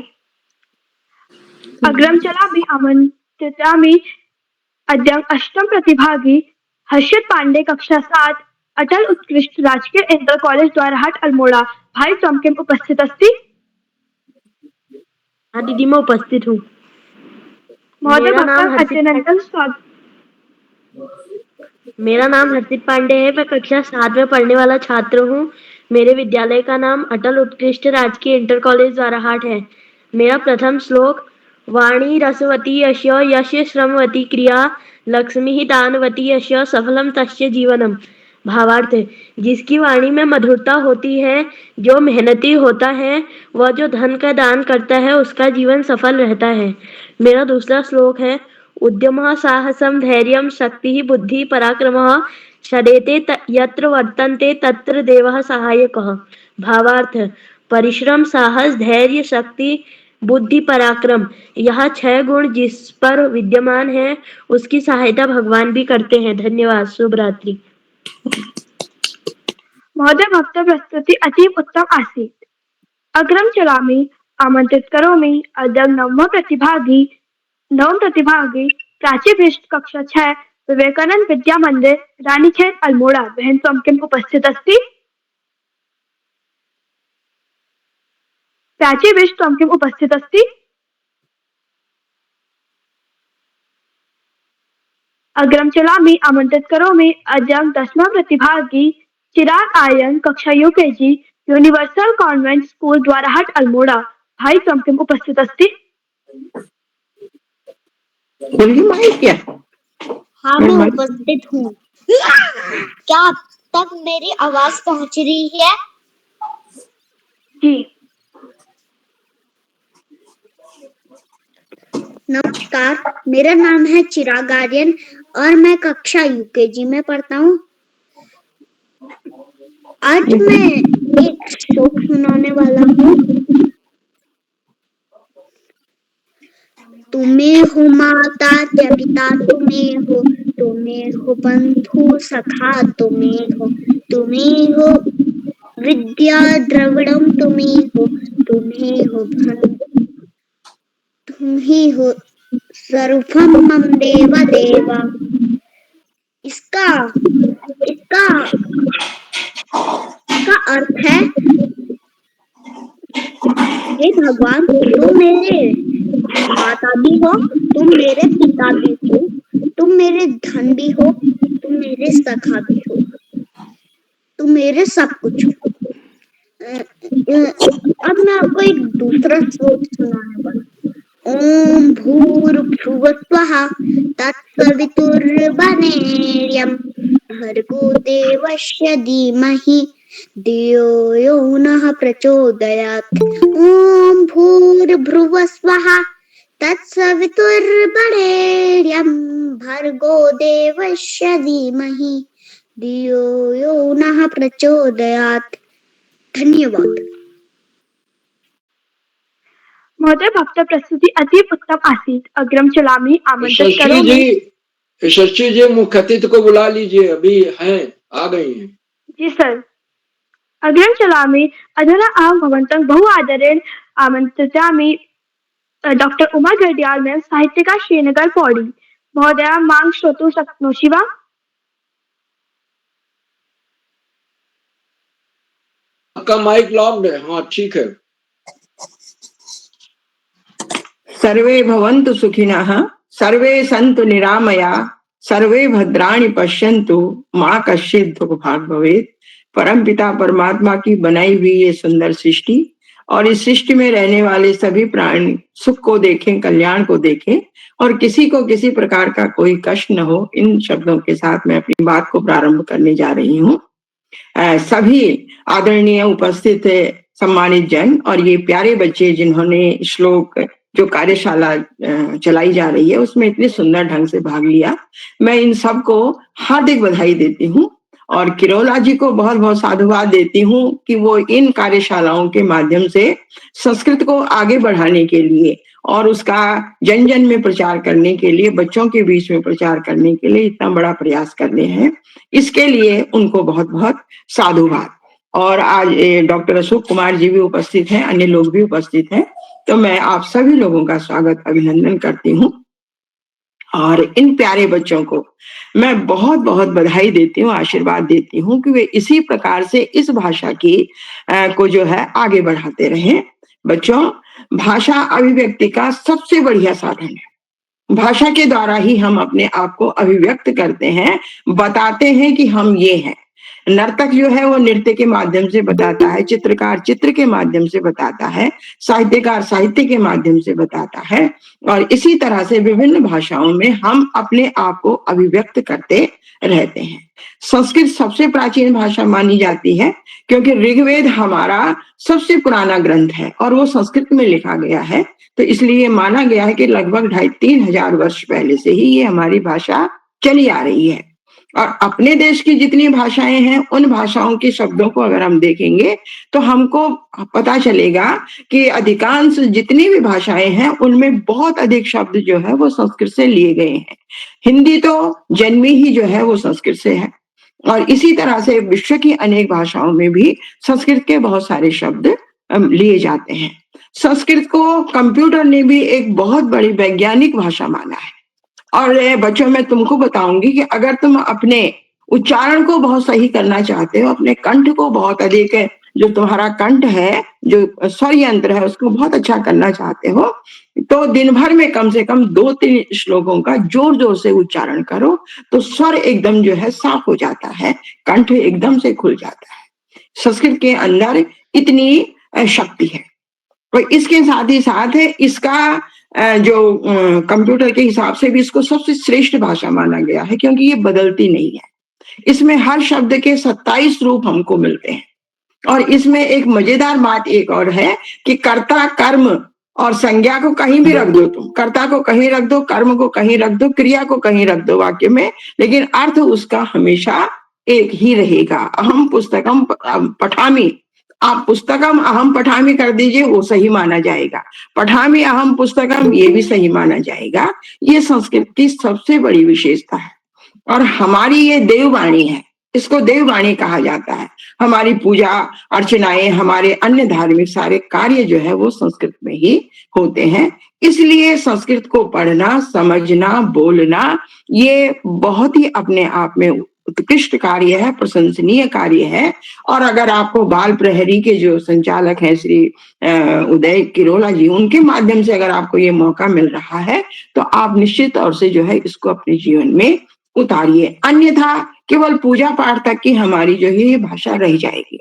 Speaker 2: अग्रं चलामि। आमन्त्रयामि अद्य अष्टम प्रतिभागी हर्षित पांडे, कक्षा 7, अटल उत्कृष्ट राजकीय इंटर कॉलेज द्वारहाट अल्मोड़ा। भाई चौमकिम उपस्थित अस्ति?
Speaker 5: हाँ दीदी, मैं उपस्थित हूँ।
Speaker 2: महोदय,
Speaker 5: मेरा नाम
Speaker 2: भक्तम्
Speaker 5: हर्षित
Speaker 2: अत्यनन्तं स्वागतम्।
Speaker 5: मेरा नाम हर्षित पांडे है। मैं कक्षा 7 में पढ़ने वाला छात्र हूँ। मेरे विद्यालय का नाम अटल उत्कृष्ट राजकीय इंटर कॉलेज द्वाराहाट है। मेरा प्रथम श्लोक: वाणी रसवती यश यश श्रमवती क्रिया लक्ष्मी दानवती यश सफलम तस्य जीवनम। भावार्थ: जिसकी वाणी में मधुरता होती है, जो मेहनती होता है, वह जो धन का दान करता है, उसका जीवन सफल रहता है। मेरा दूसरा श्लोक है: उद्यमः साहसं धैर्यं शक्तिः बुद्धिः पराक्रमः षडेते यत्र वर्तन्ते तत्र देवः सहायकः। भावार्थ: परिश्रम, साहस, धैर्य, शक्ति, बुद्धि, पराक्रम, यह 6 गुण जिस पर विद्यमान है, उसकी सहायता भगवान भी करते हैं। धन्यवाद। शुभ रात्रि।
Speaker 2: महोदय, भक्तप्रस्तुति अतीव उत्तम आसीत्। अग्रं चलामि। आमन्त्रित करोमि अद्य नवम प्रतिभागी प्राची बिष्ट, कक्षा 6, विवेकानंद विद्या मंदिर, रानीखेत अल्मोड़ा। बहन चौमकिम उपस्थित अस्ति? प्राची बिष्ट चौमकिम उपस्थित अस्ति? अग्रं चलामि। आमन्त्रित करोमि अद्य 10वां प्रतिभागी चिराग आर्यन, कक्षा UKG, universal convent school Dwarahat Almora. भाई चौमकिम उपस्थित अस्ति?
Speaker 7: हाँ, मैं उपस्थित हूँ। क्या अब तक मेरी आवाज पहुंच रही है?
Speaker 2: जी।
Speaker 7: नमस्कार, मेरा नाम है चिराग आर्यन और मैं कक्षा यूकेजी में पढ़ता हूँ। आज मैं एक श्लोक सुनाने वाला हूँ। तुम्हें हो माता क्या पिता, तुम्हें हो बंधु सखा, तुम्हें हो विद्या द्रविड़म, तुम्हें हो सर्वम मम देव देवा। इसका अर्थ है, हे भगवान, तुम मेरे माता भी हो, तुम मेरे पिता भी हो, तुम मेरे धन भी हो, तुम मेरे सखा भी हो, तुम मेरे सब कुछ हो। अब मैं आपको एक दूसरा श्लोक सुनाने वाला। ओम भूर्भुवस्वः तत्सवितुर्वरेण्यं भर्गो देवस्य धीमहि धियो यो नः प्रचोदयात्। ओम भूर्भुवस्वः तत्सवितुर्वरेण्यं भर्गो देवस्य धीमहि धियो यो नः प्रचोदयात्। धन्यवाद।
Speaker 2: महोदय, भक्त प्रस्तुति अतीव उत्तम आसीत्। अग्रम चलामि। आमंत्रित करोमि।
Speaker 8: यशस्वी जी, मुख्य अतिथि को बुला लीजिए, अभी हैं, आ गई हैं।
Speaker 2: जी सर। अग्रम चलामि। अधुना अहं भवन्तं बहु आदरेण आमन्त्रयामि डॉक्टर उमा घडियाल मैम, साहित्यकार श्रीनगर पौड़ी। महोदया, मां श्रोतुं शक्नोषि वा?
Speaker 8: आपका माइक लॉक्ड है। हाँ, ठीक है।
Speaker 9: सर्वे भवन्तु सुखिनः, सर्वे सन्तु निरामया, सर्वे भद्राणि पश्यन्तु, माँ कश्चित् दुःख भाग् भवेत्। परम पिता परमात्मा की बनाई हुई ये सुंदर सृष्टि और इस सृष्टि में रहने वाले सभी प्राणी सुख को देखें, कल्याण को देखें और किसी को किसी प्रकार का कोई कष्ट न हो। इन शब्दों के साथ मैं अपनी बात को प्रारंभ करने जा रही हूँ। सभी आदरणीय उपस्थित सम्मानित जन और ये प्यारे बच्चे जिन्होंने श्लोक जो कार्यशाला चलाई जा रही है उसमें इतने सुंदर ढंग से भाग लिया, मैं इन सबको हार्दिक बधाई देती हूँ और किरोला जी को बहुत बहुत साधुवाद देती हूँ कि वो इन कार्यशालाओं के माध्यम से संस्कृत को आगे बढ़ाने के लिए और उसका जन जन में प्रचार करने के लिए, बच्चों के बीच में प्रचार करने के लिए इतना बड़ा प्रयास कर रहे हैं। इसके लिए उनको बहुत बहुत साधुवाद। और आज डॉक्टर अशोक कुमार जी भी उपस्थित हैं, अन्य लोग भी उपस्थित हैं, तो मैं आप सभी लोगों का स्वागत अभिनंदन करती हूँ और इन प्यारे बच्चों को मैं बहुत बहुत बधाई देती हूँ, आशीर्वाद देती हूँ कि वे इसी प्रकार से इस भाषा की को जो है आगे बढ़ाते रहें। बच्चों, भाषा अभिव्यक्ति का सबसे बढ़िया साधन है। भाषा के द्वारा ही हम अपने आप को अभिव्यक्त करते हैं, बताते हैं कि हम ये हैं। नर्तक जो है वो नृत्य के माध्यम से बताता है, चित्रकार चित्र के माध्यम से बताता है, साहित्यकार साहित्य के माध्यम से बताता है और इसी तरह से विभिन्न भाषाओं में हम अपने आप को अभिव्यक्त करते रहते हैं। संस्कृत सबसे प्राचीन भाषा मानी जाती है क्योंकि ऋग्वेद हमारा सबसे पुराना ग्रंथ है और वो संस्कृत में लिखा गया है, तो इसलिए माना गया है कि लगभग 2,500-3 हजार वर्ष पहले से ही ये हमारी भाषा चली आ रही है। और अपने देश की जितनी भाषाएं हैं उन भाषाओं के शब्दों को अगर हम देखेंगे तो हमको पता चलेगा कि अधिकांश जितनी भी भाषाएं हैं उनमें बहुत अधिक शब्द जो है वो संस्कृत से लिए गए हैं। हिंदी तो जन्मी ही जो है वो संस्कृत से है और इसी तरह से विश्व की अनेक भाषाओं में भी संस्कृत के बहुत सारे शब्द लिए जाते हैं। संस्कृत को कंप्यूटर ने भी एक बहुत बड़ी वैज्ञानिक भाषा माना है। और बच्चों, मैं तुमको बताऊंगी कि अगर तुम अपने उच्चारण को बहुत सही करना चाहते हो, अपने कंठ को बहुत अधिक, जो तुम्हारा कंठ है, जो स्वर यंत्र है, उसको बहुत अच्छा करना चाहते हो, तो दिन भर में कम से कम 2-3 श्लोकों का जोर जोर से उच्चारण करो तो स्वर एकदम जो है साफ हो जाता है, कंठ एकदम से खुल जाता है। संस्कृत के अंदर इतनी शक्ति है। और इसके साथ ही साथ इसका जो कंप्यूटर के हिसाब से भी इसको सबसे श्रेष्ठ भाषा माना गया है क्योंकि ये बदलती नहीं है। इसमें हर शब्द के 27 रूप हमको मिलते हैं और इसमें एक मजेदार बात एक और है कि कर्ता, कर्म और संज्ञा को कहीं भी रख दो, तुम कर्ता को कहीं रख दो, कर्म को कहीं रख दो, क्रिया को कहीं रख दो वाक्य में, लेकिन अर्थ उसका हमेशा एक ही रहेगा। अहम पुस्तकम पठामि, आप पुस्तकम अहम पठामि कर दीजिए, वो सही माना जाएगा। पठामि अहम पुस्तकम, ये भी सही माना जाएगा। ये संस्कृत की सबसे बड़ी विशेषता है और हमारी ये देववाणी है, इसको देववाणी कहा जाता है। हमारी पूजा अर्चनाएं, हमारे अन्य धार्मिक सारे कार्य जो है वो संस्कृत में ही होते हैं। इसलिए संस्कृत को पढ़ना, समझना, बोलना ये बहुत ही अपने आप में उत्कृष्ट कार्य है, प्रशंसनीय कार्य है। और अगर आपको बाल प्रहरी के जो संचालक हैं श्री उदय किरोला जी, उनके माध्यम से अगर आपको ये मौका मिल रहा है तो आप निश्चित तौर से जो है इसको अपने जीवन में उतारिए, अन्यथा केवल पूजा पाठ तक की हमारी जो है ये भाषा रह जाएगी।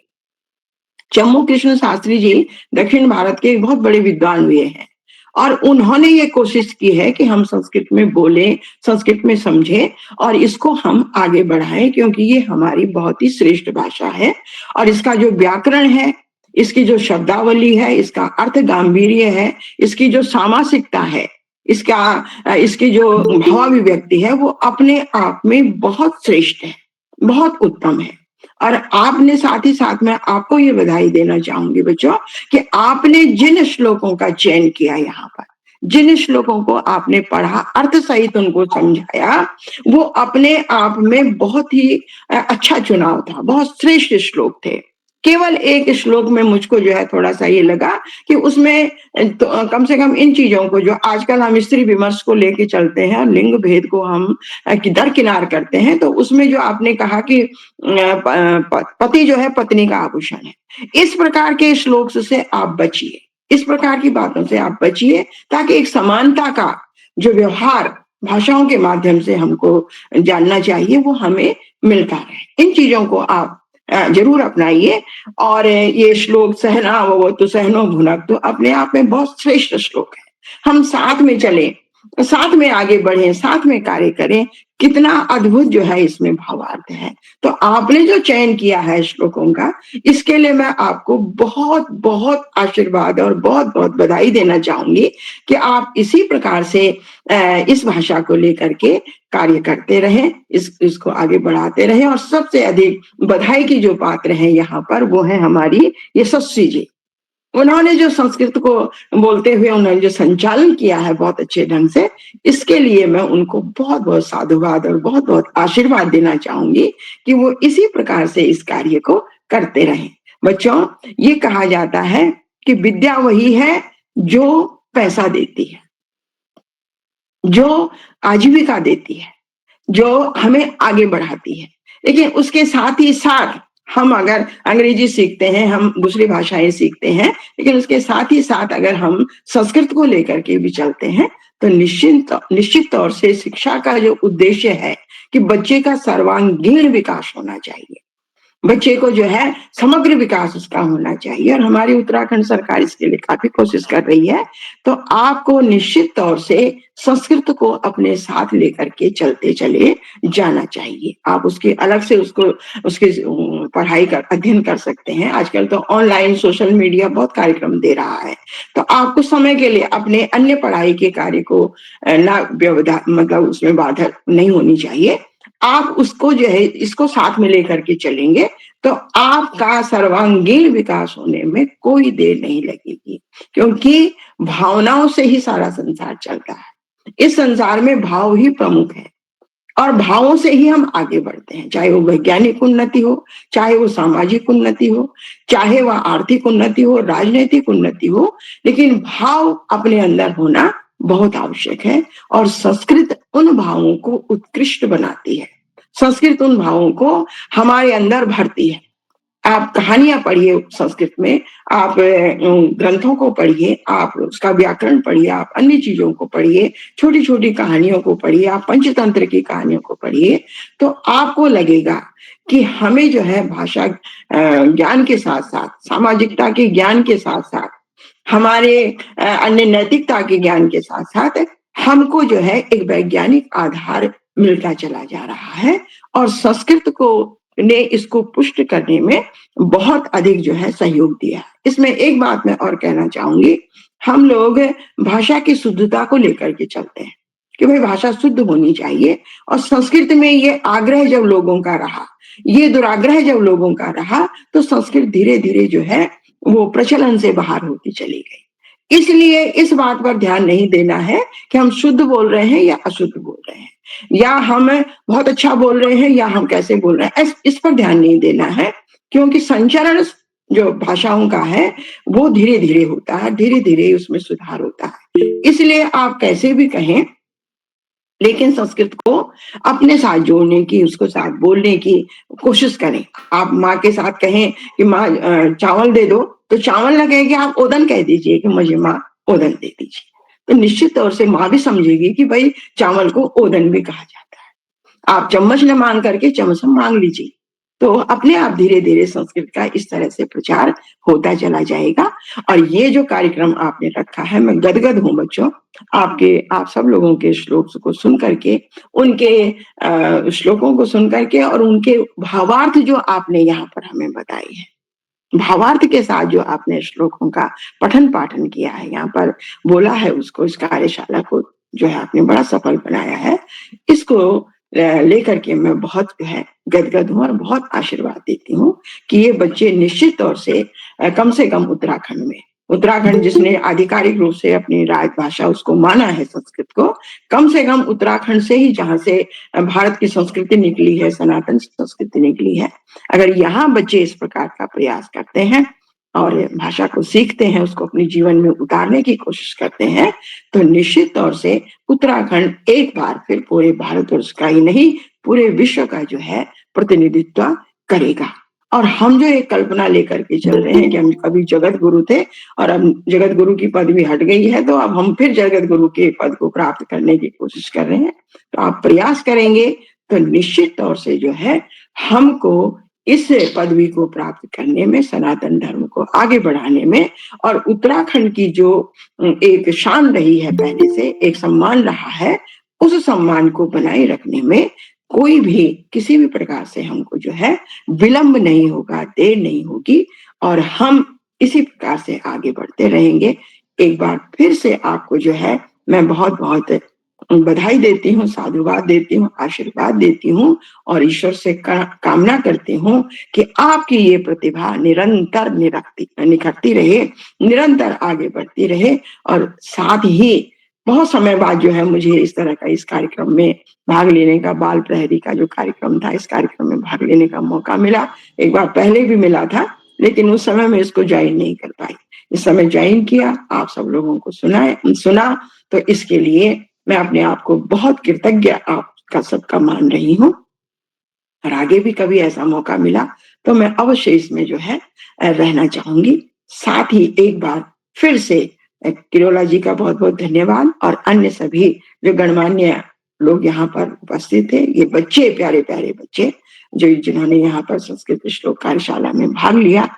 Speaker 9: चम्मू कृष्ण शास्त्री जी दक्षिण भारत के बहुत बड़े विद्वान हुए हैं और उन्होंने ये कोशिश की है कि हम संस्कृत में बोलें, संस्कृत में समझें और इसको हम आगे बढ़ाएं क्योंकि ये हमारी बहुत ही श्रेष्ठ भाषा है। और इसका जो व्याकरण है, इसकी जो शब्दावली है, इसका अर्थ गांभीर्य है, इसकी जो सामासिकता है, इसकी जो भावाभिव्यक्ति है वो अपने आप में बहुत श्रेष्ठ है, बहुत उत्तम है। और आपने साथ ही साथ में आपको ये बधाई देना चाहूंगी बच्चों कि आपने जिन श्लोकों का चयन किया, यहाँ पर जिन श्लोकों को आपने पढ़ा, अर्थ सहित उनको समझाया, वो अपने आप में बहुत ही अच्छा चुनाव था, बहुत श्रेष्ठ श्लोक थे। केवल एक श्लोक में मुझको जो है थोड़ा सा ये लगा कि उसमें तो कम से कम इन चीजों को जो आजकल हम स्त्री विमर्श को लेके चलते हैं, लिंग भेद को हम दरकिनार करते हैं, तो उसमें जो आपने कहा कि पति जो है पत्नी का आभूषण है, इस प्रकार के श्लोक से आप बचिए, इस प्रकार की बातों से आप बचिए, ताकि एक समानता का जो व्यवहार भाषाओं के माध्यम से हमको जानना चाहिए वो हमें मिलता रहे। इन चीजों को आप जरूर अपनाइए। और ये श्लोक सहना वो तो सहनो भुनक तो अपने आप में बहुत श्रेष्ठ श्लोक है। हम साथ में चलें, साथ में आगे बढ़ें, साथ में कार्य करें, कितना अद्भुत जो है इसमें भावार्थ है। तो आपने जो चयन किया है श्लोकों का, इसके लिए मैं आपको बहुत बहुत आशीर्वाद और बहुत बहुत बधाई देना चाहूंगी कि आप इसी प्रकार से इस भाषा को लेकर के कार्य करते रहें, इसको आगे बढ़ाते रहें। और सबसे अधिक बधाई की जो पात्र हैं यहाँ पर वो है हमारी यशस्वी जी। उन्होंने जो संस्कृत को बोलते हुए उन्होंने जो संचालन किया है बहुत अच्छे ढंग से, इसके लिए मैं उनको बहुत बहुत साधुवाद और बहुत बहुत आशीर्वाद देना चाहूंगी कि वो इसी प्रकार से इस कार्य को करते रहें। बच्चों, ये कहा जाता है कि विद्या वही है जो पैसा देती है, जो आजीविका देती है, जो हमें आगे बढ़ाती है। लेकिन उसके साथ ही साथ हम अगर अंग्रेजी सीखते हैं, हम दूसरी भाषाएं सीखते हैं, लेकिन उसके साथ ही साथ अगर हम संस्कृत को लेकर के भी चलते हैं तो निश्चित तौर से शिक्षा का जो उद्देश्य है कि बच्चे का सर्वांगीण विकास होना चाहिए, बच्चे को जो है समग्र विकास उसका होना चाहिए। और हमारी उत्तराखंड सरकार इसके लिए काफी कोशिश कर रही है। तो आपको निश्चित तौर से संस्कृत को अपने साथ लेकर के चलते चले जाना चाहिए। आप उसके अलग से उसकी पढ़ाई कर अध्ययन कर सकते हैं। आजकल तो ऑनलाइन सोशल मीडिया बहुत कार्यक्रम दे रहा है, तो आपको समय के लिए अपने अन्य पढ़ाई के कार्य को मतलब उसमें बाधा नहीं होनी चाहिए। आप उसको जो है इसको साथ में लेकर के चलेंगे तो आपका सर्वांगीण विकास होने में कोई देर नहीं लगेगी, क्योंकि भावनाओं से ही सारा संसार चलता है। इस संसार में भाव ही प्रमुख है और भावों से ही हम आगे बढ़ते हैं, चाहे वो वैज्ञानिक उन्नति हो, चाहे वो सामाजिक उन्नति हो, चाहे वह आर्थिक उन्नति हो, राजनीतिक उन्नति हो, लेकिन भाव अपने अंदर होना बहुत आवश्यक है। और संस्कृत उन भावों को उत्कृष्ट बनाती है, संस्कृत उन भावों को हमारे अंदर भरती है। आप कहानियां पढ़िए संस्कृत में, आप ग्रंथों को पढ़िए, आप उसका व्याकरण पढ़िए, आप अन्य चीजों को पढ़िए, छोटी छोटी कहानियों को पढ़िए, आप पंचतंत्र की कहानियों को पढ़िए, तो आपको लगेगा कि हमें जो है भाषा ज्ञान के साथ साथ, सामाजिकता के ज्ञान के साथ साथ, हमारे अन्य नैतिकता के ज्ञान के साथ साथ हमको जो है एक वैज्ञानिक आधार मिलता चला जा रहा है। और संस्कृत को ने इसको पुष्ट करने में बहुत अधिक जो है सहयोग दिया। इसमें एक बात मैं और कहना चाहूंगी, हम लोग भाषा की शुद्धता को लेकर के चलते हैं कि भाई भाषा शुद्ध होनी चाहिए। और संस्कृत में ये आग्रह जब लोगों का रहा, ये दुराग्रह जब लोगों का रहा, तो संस्कृत धीरे धीरे जो है वो प्रचलन से बाहर होती चली गई। इसलिए इस बात पर ध्यान नहीं देना है कि हम शुद्ध बोल रहे हैं या अशुद्ध बोल रहे हैं, या हम बहुत अच्छा बोल रहे हैं या हम कैसे बोल रहे हैं, इस पर ध्यान नहीं देना है। क्योंकि संचरण जो भाषाओं का है वो धीरे धीरे होता है, धीरे धीरे उसमें सुधार होता है। इसलिए आप कैसे भी कहें, लेकिन संस्कृत को अपने साथ जोड़ने की, उसको साथ बोलने की कोशिश करें। आप माँ के साथ कहें कि माँ चावल दे दो, तो चावल ना कहें कि आप ओदन कह दीजिए कि मुझे माँ ओदन दे दीजिए, तो निश्चित तौर से माँ भी समझेगी कि भाई चावल को ओदन भी कहा जाता है। आप चम्मच न मांग करके चम्मच मांग लीजिए, तो अपने आप धीरे धीरे संस्कृत का इस तरह से प्रचार होता चला जाएगा। और ये जो कार्यक्रम आपने रखा है, मैं गदगद हूँ बच्चों आप सब लोगों के श्लोक को सुन करके, उनके श्लोकों को सुन करके, और उनके भावार्थ जो आपने यहाँ पर हमें बताए हैं, भावार्थ के साथ जो आपने श्लोकों का पठन पाठन किया है, यहाँ पर बोला है, उसको, इस कार्यशाला को जो है आपने बड़ा सफल बनाया है। इसको लेकर के मैं बहुत जो है गदगद हूँ और बहुत आशीर्वाद देती हूँ कि ये बच्चे निश्चित तौर से कम उत्तराखंड में, उत्तराखंड जिसने आधिकारिक रूप से अपनी राजभाषा उसको माना है संस्कृत को, कम से कम उत्तराखंड से ही, जहाँ से भारत की संस्कृति निकली है, सनातन संस्कृति निकली है, अगर यहाँ बच्चे इस प्रकार का प्रयास करते हैं और भाषा को सीखते हैं, उसको अपने जीवन में उतारने की कोशिश करते हैं, तो निश्चित तौर से उत्तराखंड एक बार फिर पूरे भारतवर्ष का ही नहीं, पूरे विश्व का जो है प्रतिनिधित्व करेगा। और हम जो एक कल्पना लेकर के चल रहे हैं कि हम कभी जगत गुरु थे और अब जगत गुरु की पदवी हट गई है, तो अब हम फिर जगत गुरु के पद को प्राप्त करने की कोशिश कर रहे हैं। तो आप प्रयास करेंगे तो निश्चित तौर से जो है हमको इस पदवी को प्राप्त करने में, सनातन धर्म को आगे बढ़ाने में, और उत्तराखंड की जो एक शान रही है, पहले से एक सम्मान रहा है, उस सम्मान को बनाए रखने में कोई भी किसी भी प्रकार से हमको जो है विलंब नहीं होगा, देर नहीं होगी, और हम इसी प्रकार से आगे बढ़ते रहेंगे। एक बार फिर से आपको जो है मैं बहुत बहुत बधाई देती हूँ, साधुवाद देती हूँ, आशीर्वाद देती हूँ, और ईश्वर से कामना करती हूँ कि आपकी ये प्रतिभा निरंतर निखरती रहे, निरंतर आगे बढ़ती रहे, और साथ ही बहुत समय बाद जो है मुझे इस तरह का इस कार्यक्रम में भाग लेने का, बाल प्रहरी का जो कार्यक्रम था, इस कार्यक्रम में भाग लेने का मौका मिला। एक बार पहले भी मिला था, लेकिन उस समय मैं इसको ज्वाइन नहीं कर पाई। इस समय ज्वाइन किया, आप सब लोगों को सुना, तो इसके लिए मैं अपने आप को बहुत कृतज्ञ आपका सबका मान रही हूँ, और आगे भी कभी ऐसा मौका मिला तो मैं अवश्य इसमें जो है रहना चाहूंगी। साथ ही एक बार फिर से किरोला जी का बहुत बहुत धन्यवाद, और अन्य सभी जो गणमान्य लोग यहाँ पर उपस्थित थे, ये बच्चे, प्यारे प्यारे बच्चे जिन्होंने यहाँ पर संस्कृत श्लोक कार्यशाला में भाग लिया,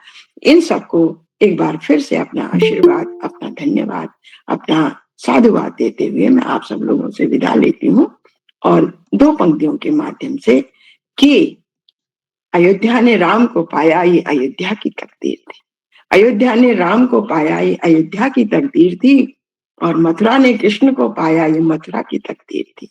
Speaker 9: इन सबको एक बार फिर से अपना आशीर्वाद, अपना धन्यवाद, अपना साधुवाद देते हुए मैं आप सब लोगों से विदा लेती हूँ, और दो पंक्तियों के माध्यम से कि अयोध्या ने राम को पाया, ये अयोध्या की तकदीर थी। अयोध्या ने राम को पाया, ये अयोध्या की तकदीर थी, और मथुरा ने कृष्ण को पाया, ये मथुरा की तकदीर थी।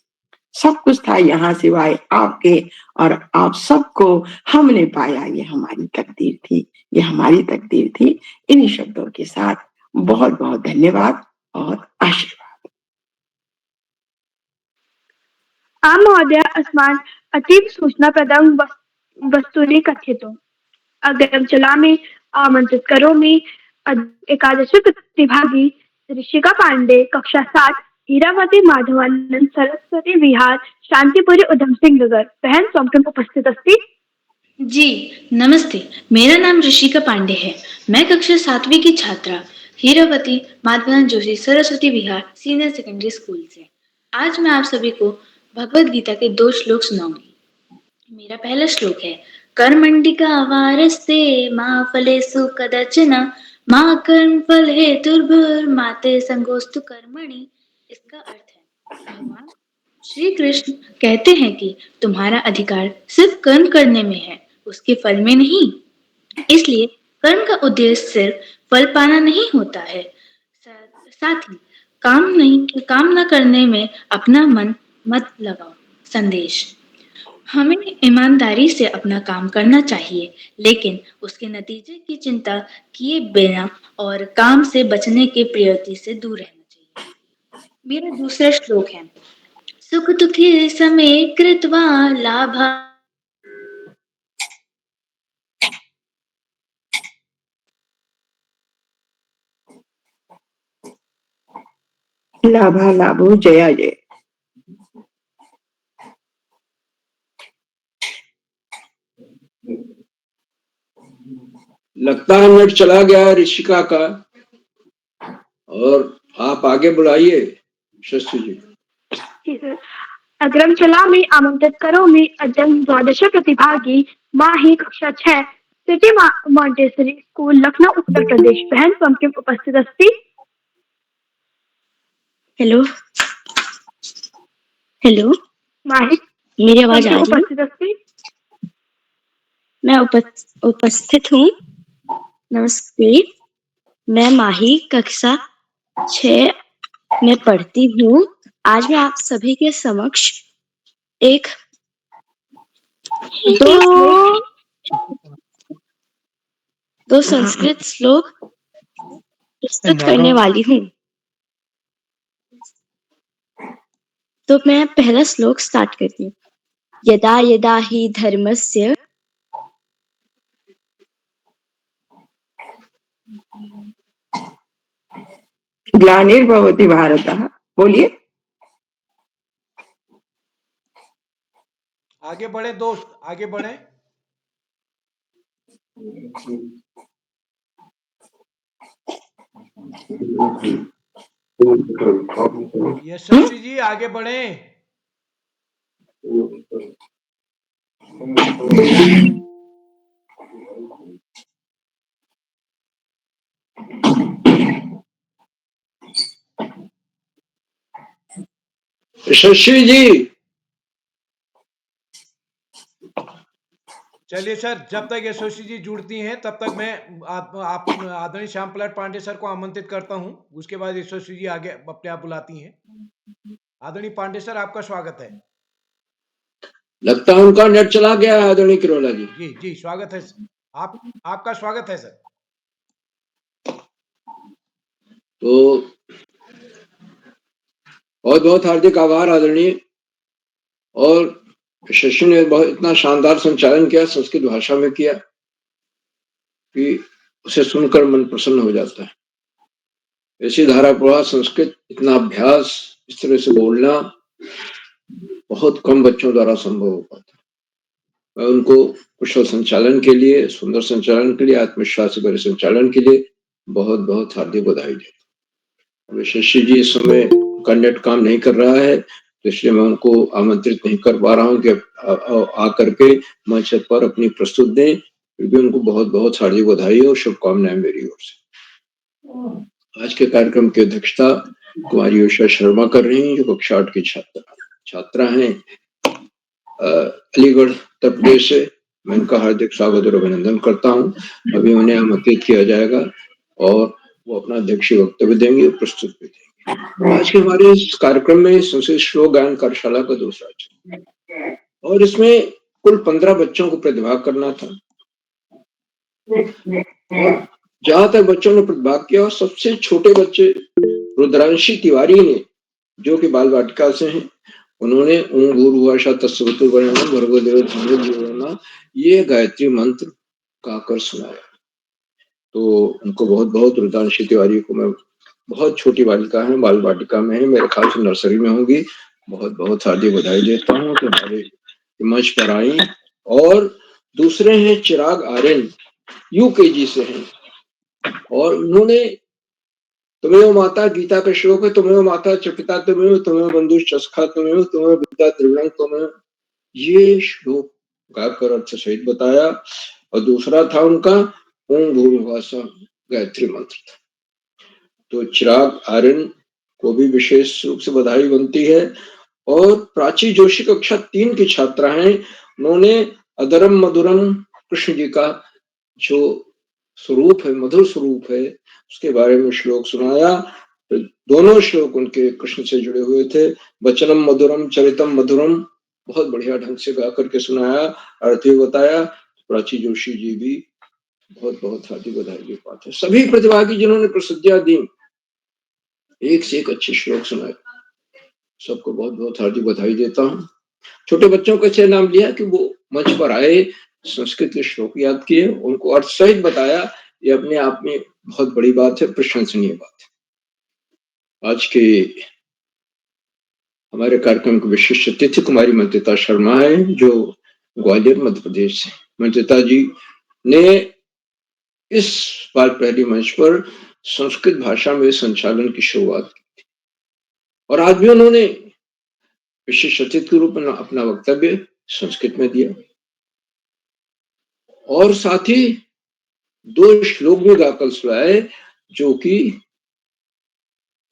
Speaker 9: सब कुछ था यहाँ सिवाय आपके, और आप सबको हमने पाया, ये हमारी तकदीर थी, ये हमारी तकदीर थी। इन्हीं शब्दों के साथ बहुत बहुत धन्यवाद और आशीर्वाद।
Speaker 2: आम महोदय अस्मान् अतीव सूचनाप्रदं वस्तूनि कथयतु। अग्रमचलामि आमन्त्रित करोमि एकादश प्रतिभागी ऋषिका पांडे, कक्षा 7, हीरावती माधवानंद सरस्वती विहार, शांतिपुरी, उधम सिंह नगर। बहन स्वयं उपस्थित अस्ति?
Speaker 10: जी नमस्ते, मेरा नाम ऋषिका पांडे है। मैं कक्षा 7वीं की छात्रा Hirawati Madhavanand Joshi Saraswati Vihar senior secondary school से। आज मैं आप सभी को भगवद गीता के 2 श्लोक सुनाऊंगी। मेरा पहला श्लोक है, कर्मण्डिका वारस्ते मां फलेषु कदाचन मां कर्म फल हेतुर्भुर्माते संगोस्तु कर्मणि। इसका अर्थ है, भगवान श्री कृष्ण कहते हैं कि तुम्हारा अधिकार सिर्फ कर्म करने में है, उसके फल में नहीं। इसलिए कर्म का उद्देश्य सिर्फ फल पाना नहीं होता है, साथ ही काम न करने में अपना मन मत लगाओ। संदेश, हमें ईमानदारी से अपना काम करना चाहिए, लेकिन उसके नतीजे की चिंता किए बिना और काम से बचने की प्रवृत्ति से दूर रहना चाहिए। मेरा दूसरा श्लोक है, सुख दुखी समे कृत्वा लाभा
Speaker 9: लाभा लाभो जया जय।
Speaker 8: लगता है नेट चला गया ऋषिका का, और आप आगे बुलाइए शशि जी।
Speaker 2: अग्रमचलामि आमन्त्रित करोमि अद्य 12 प्रतिभागी माही, कक्षा 6, city Montessori school, Lucknow, Uttar Pradesh. बहन स्वयं उपस्थित अस्ति?
Speaker 5: हेलो हेलो,
Speaker 2: माही
Speaker 5: मेरी आवाज आ रही है?
Speaker 2: उपस्थित अस्ति?
Speaker 5: मैं उपस्थित हूँ। नमस्ते, मैं माही कक्षा 6 में पढ़ती हूँ। आज मैं आप सभी के समक्ष एक दो संस्कृत श्लोक प्रस्तुत करने वाली हूँ। तो मैं पहला श्लोक स्टार्ट करती हूँ। यदा यदा हि धर्मस्य
Speaker 9: ग्लानिर्भवति भारतः। बोलिए।
Speaker 1: आगे बढ़े दोस्त, आगे बढ़े। यशस्वी जी आगे बढ़ें।
Speaker 8: यशस्वी जी,
Speaker 1: चलिए सर, जब तक यशस्वी जी जुड़ती हैं तब तक मैं आप आदरणीय श्याम प्रसाद पांडे सर को आमंत्रित करता हूं। उसके बाद यशस्वी जी आगे अपने आप बुलाती हैं। आदरणीय पांडे सर, आपका स्वागत है।
Speaker 8: लगता है उनका नेट चला गया है आदरणीय किरोला जी।
Speaker 1: जी जी, स्वागत है। आपका स्वागत है सर।
Speaker 8: तो बहुत बहुत हार्दिक आभार आदरणीय। और यशस्वी ने बहुत इतना शानदार संचालन किया, संस्कृत भाषा में किया कि उसे सुनकर मन प्रसन्न हो जाता है। ऐसी धारा प्रवाह संस्कृत, इतना अभ्यास, इस तरह से बोलना बहुत कम बच्चों द्वारा संभव हो पाता। मैं उनको कुशल संचालन के लिए, सुंदर संचालन के लिए, आत्मविश्वास भरे संचालन के लिए बहुत बहुत हार्दिक बधाई देता हूँ। यशस्वी जी इस समय उनका नेट काम नहीं कर रहा है, तो इसलिए मैं उनको आमंत्रित नहीं कर पा रहा हूँ कि आकर के मंच पर अपनी प्रस्तुत दें। फिर भी उनको बहुत बहुत हार्दिक बधाई और शुभकामनाएं मेरी ओर से। आज के कार्यक्रम की अध्यक्षता कुमारी उषा शर्मा कर रही हैं, जो कक्षा 8 की छात्रा हैं अलीगढ़ उत्तर प्रदेश से। मैं उनका हार्दिक स्वागत और अभिनंदन करता हूँ। अभी उन्हें आमंत्रित किया जाएगा और वो अपना अध्यक्षीय वक्तव्य देंगे, प्रस्तुत भी देंगे। आज के हमारे इस कार्यक्रम में संस्कृत श्लोक गायन कार्यशाला का दूसरा चरण, और इसमें कुल 15 बच्चों को प्रतिभाग करना था। और जहां तक बच्चों ने प्रतिभाग किया, और सबसे छोटे बच्चे रुद्रांशी तिवारी ने, जो कि बाल वाटिका से हैं, उन्होंने ओम भूर्भुवः तत्सवितुर्वरेण्यं भर्गो देवस्य धीमहि धियो यो न, ये गायत्री मंत्र गाकर सुनाया। तो उनको बहुत बहुत, रुद्रांशी तिवारी को, मैं बहुत छोटी बालिका है, बाल वाटिका में है, मेरे ख्याल से नर्सरी में होगी, बहुत बहुत हार्दिक बधाई देता हूँ कि हमारे मंच पर आई। और दूसरे हैं चिराग आर्यन, यूकेजी से हैं, और उन्होंने तुम्हें माता गीता का श्लोक है, तुम्हें माता च पिता तुम्हें, तुम्हें बंधु चस्खा तुम्हें, तुम्हें पिता त्रिवंग तुम्हें, ये श्लोक गाकर अर्थ सहित बताया। और दूसरा था उनका ओम भूर्भुवः गायत्री मंत्र था। तो चिराग आर्यन को भी विशेष रूप से बधाई बनती है। और प्राची जोशी कक्षा 3 की छात्रा हैं, उन्होंने अधरम मधुरम कृष्ण जी का जो स्वरूप है, मधुर स्वरूप है, उसके बारे में श्लोक सुनाया। तो दोनों श्लोक उनके कृष्ण से जुड़े हुए थे। वचनम मधुरम चरितम मधुरम, बहुत बढ़िया ढंग से गा करके सुनाया, अर्थ भी बताया। प्राची जोशी जी भी बहुत बहुत हार्दिक बधाई के पात्र। सभी प्रतिभागी जिन्होंने प्रसिद्धियां दी, एक से एक अच्छे श्लोक सुनाए, सबको बहुत बहुत हार्दिक बधाई देता हूँ। छोटे बच्चों का अच्छे नाम लिया कि वो मंच पर आए, संस्कृत के श्लोक याद किए, उनको अर्थ सहित बताया, ये अपने आप में बहुत बड़ी बात है, प्रशंसनीय बात है। आज के हमारे कार्यक्रम के विशिष्ट अतिथि कुमारी मंत्रिता शर्मा है, जो ग्वालियर मध्य प्रदेश से। मंत्रिता जी ने इस बार पहली मंच पर संस्कृत भाषा में संचालन की शुरुआत की थी, और आज भी उन्होंने विशिष्ट अतिथि के रूप में अपना वक्तव्य संस्कृत में दिया, और साथ ही 2 श्लोक भी गाकर सुनाए, जो कि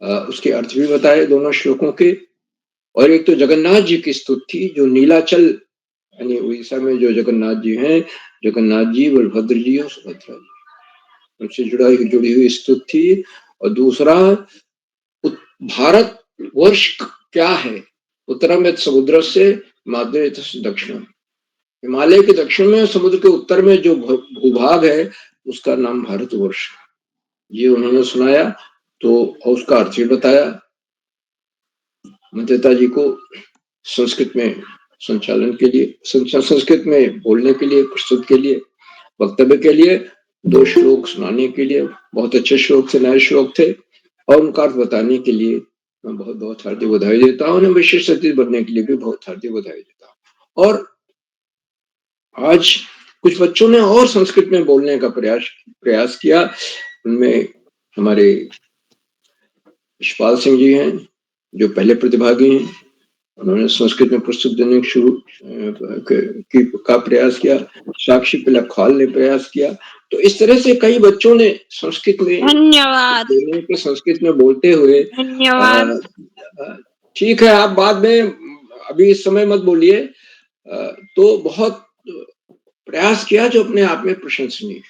Speaker 8: उसके अर्थ भी बताए दोनों श्लोकों के। और एक तो जगन्नाथ जी की स्तुति, जो नीलाचल यानी उड़ीसा में जो जगन्नाथ जी हैं, जगन्नाथ जी, बलभद्र जी और सुभद्रा जी, उनसे जुड़ी हुई स्तुति। और दूसरा, भारत वर्ष क्या है, उत्तरम समुद्र से माद्रे दक्षिण, हिमालय के दक्षिण में, समुद्र के उत्तर में जो भूभाग है, उसका नाम भारतवर्ष, ये उन्होंने सुनाया। तो उसका अर्थ भी बताया। मंत्रिता जी को संस्कृत में संचालन के लिए, संस्कृत में बोलने के लिए, प्रस्तुत के लिए, वक्तव्य के लिए, 2 श्लोक सुनाने के लिए, बहुत अच्छे श्लोक थे, नए श्लोक थे, और उनका अर्थ बताने के लिए मैं बहुत बहुत हार्दिक बधाई देता हूँ। उन्हें विशिष्ट अतिथि बनने के लिए भी बहुत हार्दिक बधाई देता हूँ। और आज कुछ बच्चों ने और संस्कृत में बोलने का प्रयास किया। उनमें हमारे यशपाल सिंह जी हैं, जो पहले प्रतिभागी हैं। उन्होंने संस्कृत में पुस्तक देने का प्रयास किया। साक्षी पिलखवाल ने प्रयास किया। तो इस तरह से कई बच्चों ने संस्कृत में
Speaker 5: धन्यवाद।
Speaker 8: संस्कृत में बोलते हुए
Speaker 5: धन्यवाद।
Speaker 8: ठीक है, आप बाद में अभी इस समय मत बोलिए। तो बहुत प्रयास किया जो अपने आप में प्रशंसनीय।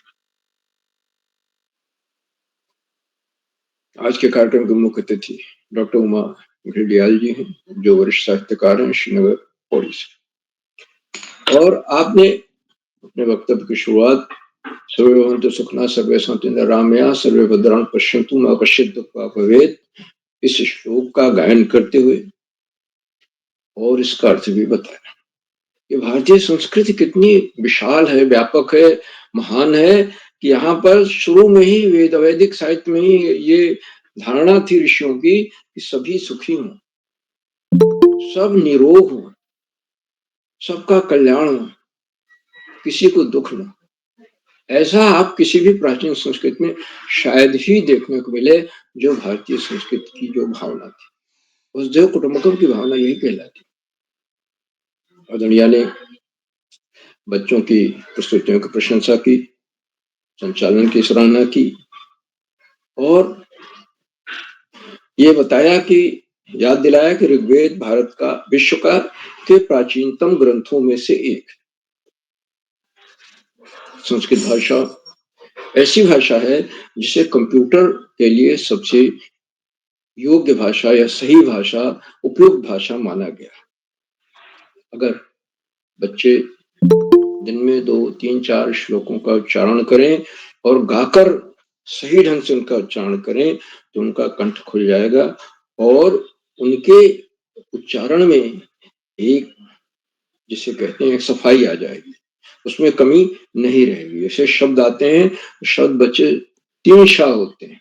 Speaker 8: आज के कार्यक्रम के मुख्य अतिथि डॉक्टर उमा घिरडियाल जी हैं, जो वरिष्ठ साहित्यकार हैं श्रीनगर पौड़ी से। और आपने अपने वक्तव्य की शुरुआत सर्वे भवन्तु सुखिनः सर्वे सन्तु निरामया सर्वे भद्राणि पश्यन्तु मा कश्चित् दुःखभाग् भवेत्, इस श्लोक का गायन करते हुए और इसका अर्थ भी बताया। ये भारतीय संस्कृति कितनी विशाल है, व्यापक है, महान है कि यहाँ पर शुरू में ही वैदिक साहित्य में ही ये धारणा थी ऋषियों की कि सभी सुखी हों, सब निरोग हों, सबका कल्याण हो, किसी को दुख न। ऐसा आप किसी भी प्राचीन संस्कृति में शायद ही देखने को मिले। जो भारतीय संस्कृति की जो भावना थी, वसुधैव कुटुंबकम की भावना यही कहलाती। आदरणीय ने बच्चों की प्रस्तुतियों की प्रशंसा की, संचालन की सराहना की और ये बताया कि याद दिलाया कि ऋग्वेद भारत का विश्व का के प्राचीनतम ग्रंथों में से एक। संस्कृत भाषा ऐसी भाषा है जिसे कंप्यूटर के लिए सबसे योग्य भाषा या सही भाषा, उपयुक्त भाषा माना गया। अगर बच्चे दिन में 2, 3, 4 श्लोकों का उच्चारण करें और गाकर सही ढंग से उनका उच्चारण करें तो उनका कंठ खुल जाएगा और उनके उच्चारण में एक, जिसे कहते हैं, सफाई आ जाएगी, उसमें कमी नहीं रहेगी। ऐसे शब्द आते हैं, शब्द बच्चे 3 शा होते हैं,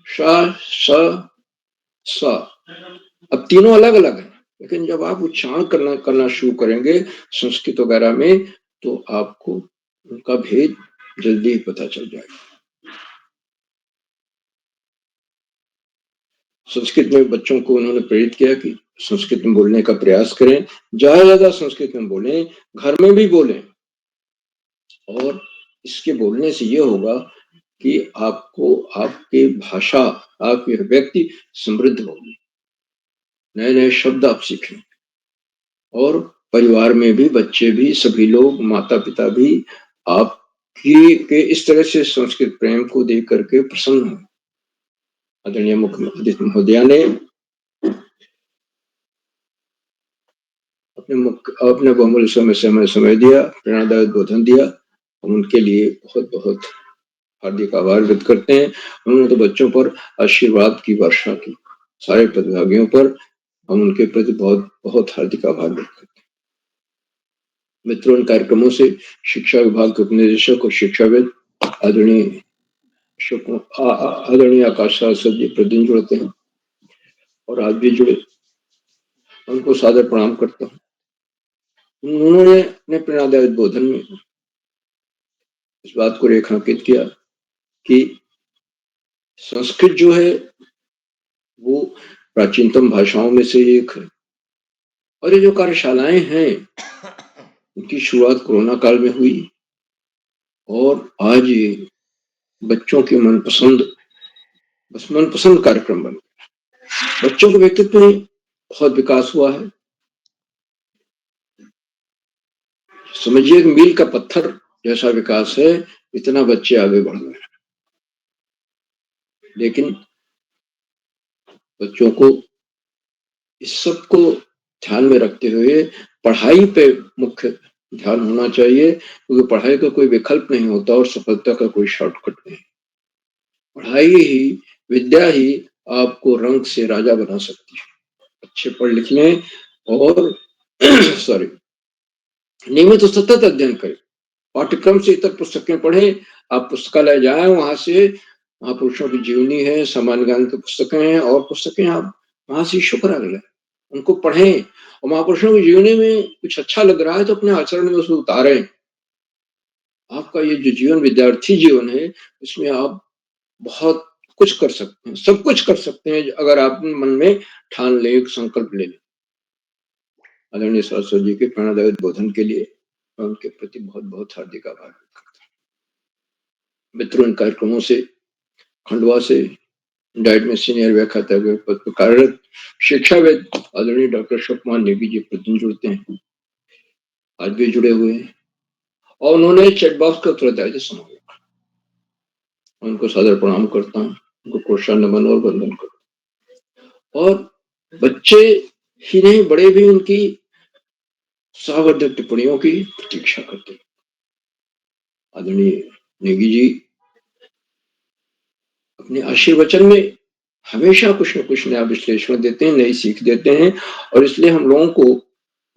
Speaker 8: शा, स, सा। अब तीनों अलग अलग हैं, लेकिन जब आप उच्चारण करना शुरू करेंगे संस्कृत वगैरह में तो आपको उनका भेद जल्दी ही पता चल जाएगा। संस्कृत में बच्चों को उन्होंने प्रेरित किया कि संस्कृत में बोलने का प्रयास करें, ज्यादा संस्कृत में बोलें, घर में भी बोलें। और इसके बोलने से ये होगा कि आपको आपकी भाषा, आपकी व्यक्ति समृद्ध होगी, नए नए शब्द आप सीखें और परिवार में भी बच्चे भी, सभी लोग, माता पिता भी आपके इस तरह से संस्कृत प्रेम को देख करके प्रसन्न हो। आदरणीय मुख्यमंत्री महोदया ने अपने बहुमूल्य समय दिया, प्रेरणादायक बोधन दिया। हम उनके लिए बहुत बहुत हार्दिक आभार व्यक्त करते हैं। उन्होंने तो बच्चों पर आशीर्वाद की वर्षा की, सारे प्रतिभागियों पर हम उनके प्रति बहुत बहुत हार्दिक आभार व्यक्त करते हैं। मित्रों, इन कार्यक्रमों से शिक्षा विभाग के उपनिदेशक और शिक्षाविद आदरणीय आकाश सर जी प्रतिदिन जुड़ते हैं और आज भी जुड़े, उनको सादर प्रणाम करता हूँ। उन्होंने अपने प्रेरणादायक बोधन में इस बात को रेखांकित किया कि संस्कृत जो है वो प्राचीनतम भाषाओं में से एक है और ये जो कार्यशालाएं हैं उनकी शुरुआत कोरोना काल में हुई और आज ये बच्चों के मनपसंद कार्यक्रम बन गए। बच्चों के व्यक्तित्व में बहुत विकास हुआ है। समझिए मील का पत्थर जैसा विकास है, इतना बच्चे आगे बढ़ गए। लेकिन बच्चों को इस सब को ध्यान में रखते हुए पढ़ाई पे मुख्य ध्यान होना चाहिए, क्योंकि पढ़ाई का कोई विकल्प नहीं होता और सफलता का कोई शॉर्टकट नहीं। पढ़ाई ही, विद्या ही आपको रंग से राजा बना सकती है। अच्छे पढ़ लिख लें और नियमित तो सतत अध्ययन करें, पाठ्यक्रम से इतर पुस्तकें पढ़ें। आप पुस्तकालय जाएं, वहां से महापुरुषों की जीवनी है, सामान्य ज्ञान की पुस्तकें हैं और पुस्तकें आप वहां से शुक्र अगले उनको पढ़ें और महापुरुषों की जीवनी में कुछ अच्छा लग रहा है तो अपने आचरण में उसको उतारें। आपका ये जो जीवन विद्यार्थी जीवन है, इसमें आप बहुत कुछ कर सकते हैं, सब कुछ कर सकते हैं अगर आप मन में ठान लें, एक संकल्प ले लें। आदरणीय सरस्वती जी के प्रेरणादायक बोधन के लिए मैं उनके प्रति बहुत-बहुत हार्दिक आभार व्यक्त करता हूँ। मित्रों, इन कार्यक्रमों से खंडवा से डाइट में सीनियर व्याख्याता के पद पर कार्यरत शिक्षाविद आदरणीय डॉक्टर अशोक कुमार नेगी जी प्रतिदिन जुड़ते हैं, आज भी जुड़े हुए हैं और उन्होंने चैट बॉक्स का उत्तरदायित्व संभाला। उनको सादर प्रणाम करता हूँ, उनको प्रोत्साहन नमन और वंदन करता हूँ। और बच्चे ही नहीं, बड़े भी उनकी सावर्धक टिप्पणियों की प्रतीक्षा करते हैं। आदरणीय नेगी जी अपने आशीर्वचन में हमेशा कुछ न कुछ नया विश्लेषण देते हैं, नई सीख देते हैं और इसलिए हम लोगों को,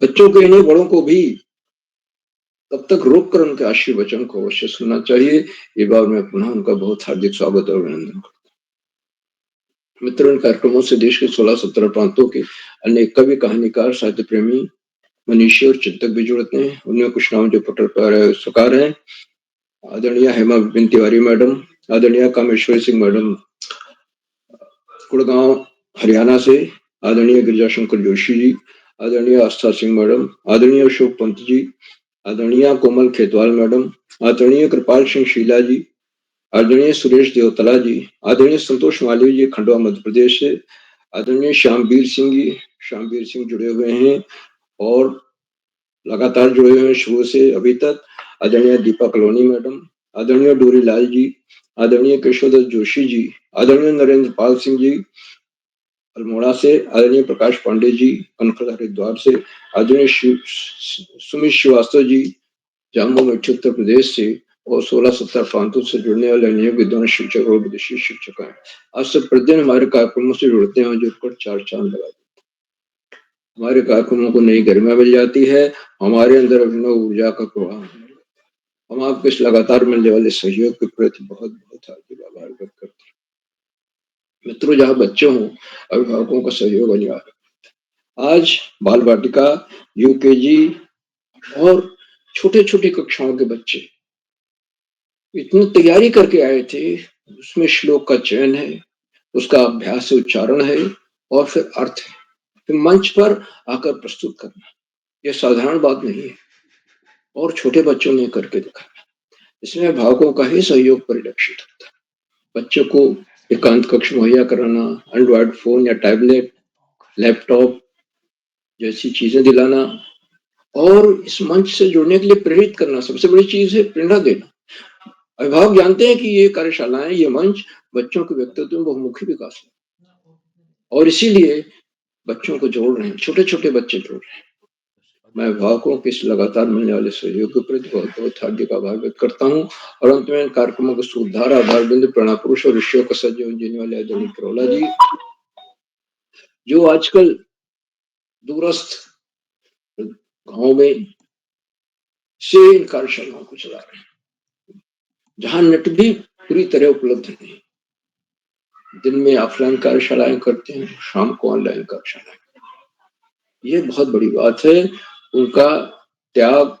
Speaker 8: बच्चों के नहीं बड़ों को भी तब तक रोक कर उनके आशीर्वचन को अवश्य सुनना चाहिए। ये बार मैं पुनः उनका बहुत हार्दिक स्वागत और अभिनंदन करता हूँ। मित्रों, इन कार्यक्रमों से देश के 16-17 प्रांतों के अनेक कवि, कहानीकार, साहित्य प्रेमी, मनीषी और चिंतक भी जुड़ते हैं। उनमें कुछ नाम जो पटल पर सकार है, आदरणीय हेमा बिपिन तिवारी मैडम, आदरणीय कामेश्वरी सिंह मैडम गुड़गांव हरियाणा से, आदरणीय गिरिजाशंकर जोशी जी, आदरणीय आस्था सिंह मैडम, आदरणीय अशोक पंत जी, आदरणीय कोमल खेतवाल मैडम, आदरणीय कृपाल सिंह शीला जी, आदरणीय सुरेश देवतला जी, आदरणीय संतोष मालवीय जी खंडवा मध्य प्रदेश से, आदरणीय श्यामवीर सिंह जी, श्यामवीर सिंह जुड़े हुए हैं और लगातार जुड़े हुए हैं शुरू से अभी तक। आदरणीय दीपा कलोनी मैडम, आदरणीय डोरी लाल जी, आदरणीय केशवदत्त जोशी जी, आदरणीय नरेंद्र पाल सिंह जी अल्मोड़ा से, आदरणीय प्रकाश पांडे जी कनखल हरिद्वार से, आदरणीय सुमित श्रीवास्तव जी जम्मू मिट्टी उत्तर प्रदेश से और 16-17 प्रांतों से जुड़ने वाले अनेक विद्वान शिक्षक और विदेशी शिक्षक हैं। आज सब प्रतिदिन हमारे कार्यक्रमों से जुड़ते हैं, जुड़कर 4 चांद लगा देते हैं। हमारे कार्यक्रमों को नई गरिमा मिल जाती है, हमारे अंदर अभिनव ऊर्जा का प्रवाह होने लगता है। हम आपके इस लगातार मिलने वाले सहयोग के प्रति बहुत-बहुत हार्दिक आभार व्यक्त करते हैं। मित्रों, जहाँ बच्चे हों, अभिभावकों का सहयोग अनिवार्य है। आज बाल वाटिका, यूकेजी और छोटे-छोटे कक्षाओं के बच्चे इतनी तैयारी करके आए थे, उसमें श्लोक का चयन है, उसका अभ्यास से उच्चारण है और फिर अर्थ है, फिर मंच पर आकर प्रस्तुत करना, यह साधारण बात नहीं है और छोटे बच्चों ने करके दिखाया। इसमें अभिभावकों का ही सहयोग परिलक्षित होता है। बच्चों को एकांत कक्ष मुहैया कराना, एंड्रॉयड फोन या टैबलेट, लैपटॉप जैसी चीजें दिलाना और इस मंच से जुड़ने के लिए प्रेरित करना, सबसे बड़ी चीज है प्रेरणा देना। अभिभावक जानते हैं कि ये कार्यशालाएं, ये मंच बच्चों के व्यक्तित्व में बहुमुखी विकास है और इसीलिए बच्चों को जोड़ रहे हैं, छोटे-छोटे बच्चे जोड़ रहे हैं। मैं अभिभावकों के इस लगातार मिलने वाले सहयोग के प्रति बहुत-बहुत हार्दिक आभार व्यक्त करता हूँ और अंत में इन कार्यक्रमों को सुधार आभार बिंदु प्रणा पुरुष और ऋषियों का सजीवन जीने वाले आदरणीय करोला जी, जो आजकल दूरस्थ गांव में से इन कार्यशालाओं को चला रहे हैं, जहां नेट भी पूरी तरह उपलब्ध नहीं। दिन में ऑफलाइन कार्यशालाएं करते हैं, शाम को ऑनलाइन कार्यशालाएं। ये बहुत बड़ी बात है। उनका त्याग,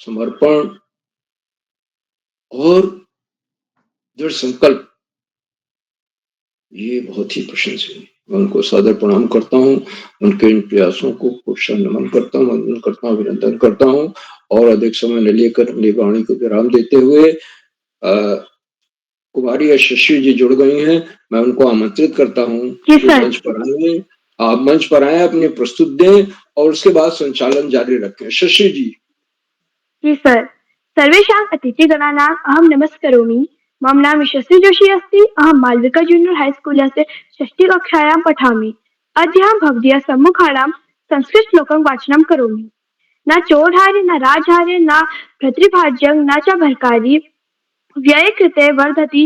Speaker 8: समर्पण और दृढ़ संकल्प, ये बहुत ही प्रशंसनीय है। मैं उनको सादर प्रणाम करता हूँ, उनके इन प्रयासों को प्रोत्साहन नमन करता हूँ, वंदन करता हूँ, अभिनंदन करता हूँ और अधिक समय न लेकर अपनी वाणी को विराम देते हुए कुमारी यशस्वी जी जुड़ गई हैं, मैं उनको आमंत्रित करता हूँ कि मंच पर आए, आप मंच पर आए, अपनी प्रस्तुत दें और उसके बाद संचालन जारी रखें। यशस्वी जी।
Speaker 2: जी सर, सर्वेषां अतिथिगणानाम् अहं नमस्करोमि। मम नाम यशस्वी जोशी अस्ति। अहं मालविका जूनियर हाईस्कूलस्य 6ठी कक्षायां पठामि। अद्य अहं भवद्भ्यः सम्मुखाणां संस्कृतश्लोकं वाचनं करोमि। न चोढार्य न राजहार्य न भर्तृभाज्यं न च भर्कारी व्यये कृते वर्धति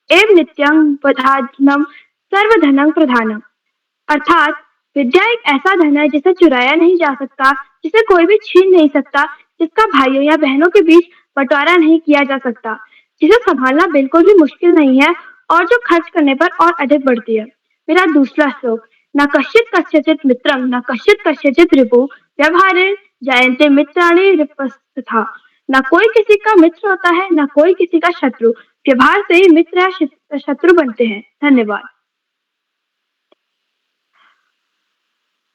Speaker 2: एव नित्यं वधानं सर्वधनं प्रधानम्। अर्थात विद्या एक ऐसा धन है जिसे चुराया नहीं जा सकता, जिसे कोई भी छीन नहीं सकता, जिसका भाइयों या बहनों के बीच बंटवारा नहीं किया जा सकता, जिसे संभालना बिल्कुल भी मुश्किल नहीं है और जो खर्च करने पर और अधिक बढ़ती है। मेरा दूसरा श्लोक, न कश्चित् कस्यचित् मित्रं न कश्चित् कस्यचित् रिपुः व्यवहारे जायन्ते मित्राणि रिपस्तथा। न कोई किसी का मित्र होता है, न कोई किसी का शत्रु। व्यवहार से ही मित्र या शत्रु बनते हैं। धन्यवाद।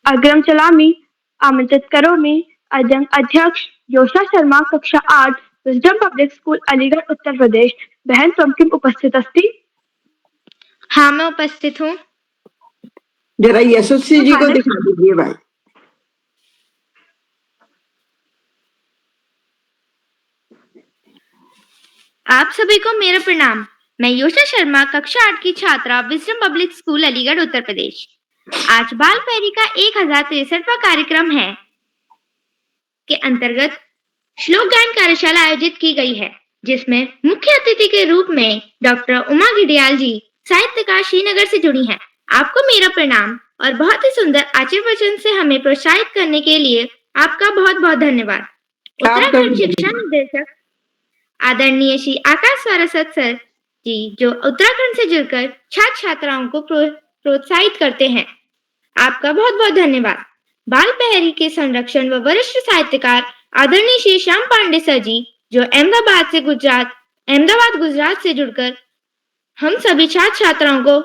Speaker 2: अग्रम चलामि आमंत्रित करोमि अध्यक्ष योशा शर्मा, कक्षा 8, wisdom public school, Aligarh, Uttar Pradesh. बहन त्वं किम उपस्थित अस्ति?
Speaker 3: हाँ, मैं उपस्थित हूँ।
Speaker 9: जरा यशस्वी जी को दिखा दीजिए भाई।
Speaker 3: आप सभी को मेरा प्रणाम। मैं योशा शर्मा, कक्षा 8 की छात्रा, wisdom public school, Aligarh, Uttar Pradesh. आज बाल पैरी का 1063वां कार्यक्रम है के अंतर्गत श्लोक गायन कार्यशाला आयोजित की गई है, जिसमें मुख्य अतिथि के रूप में डॉक्टर उमा गिडियाल जी, साहित्यकार, श्रीनगर से जुड़ी हैं। आपको मेरा प्रणाम और बहुत ही सुंदर आशीर्वचन से हमें प्रोत्साहित करने के लिए आपका बहुत बहुत धन्यवाद। उत्तराखंड शिक्षा निर्देशक आदरणीय श्री आकाश सारस्वत सर जी, जो उत्तराखंड से जुड़कर छात्र छात्राओं को प्रोत्साहित करते हैं, आपका बहुत बहुत धन्यवाद। बाल पहरी के संरक्षण व वरिष्ठ साहित्यकार आदरणीय श्री श्याम पांडे सर जी, जो अहमदाबाद गुजरात से जुड़कर हम सभी छात्र छात्राओं को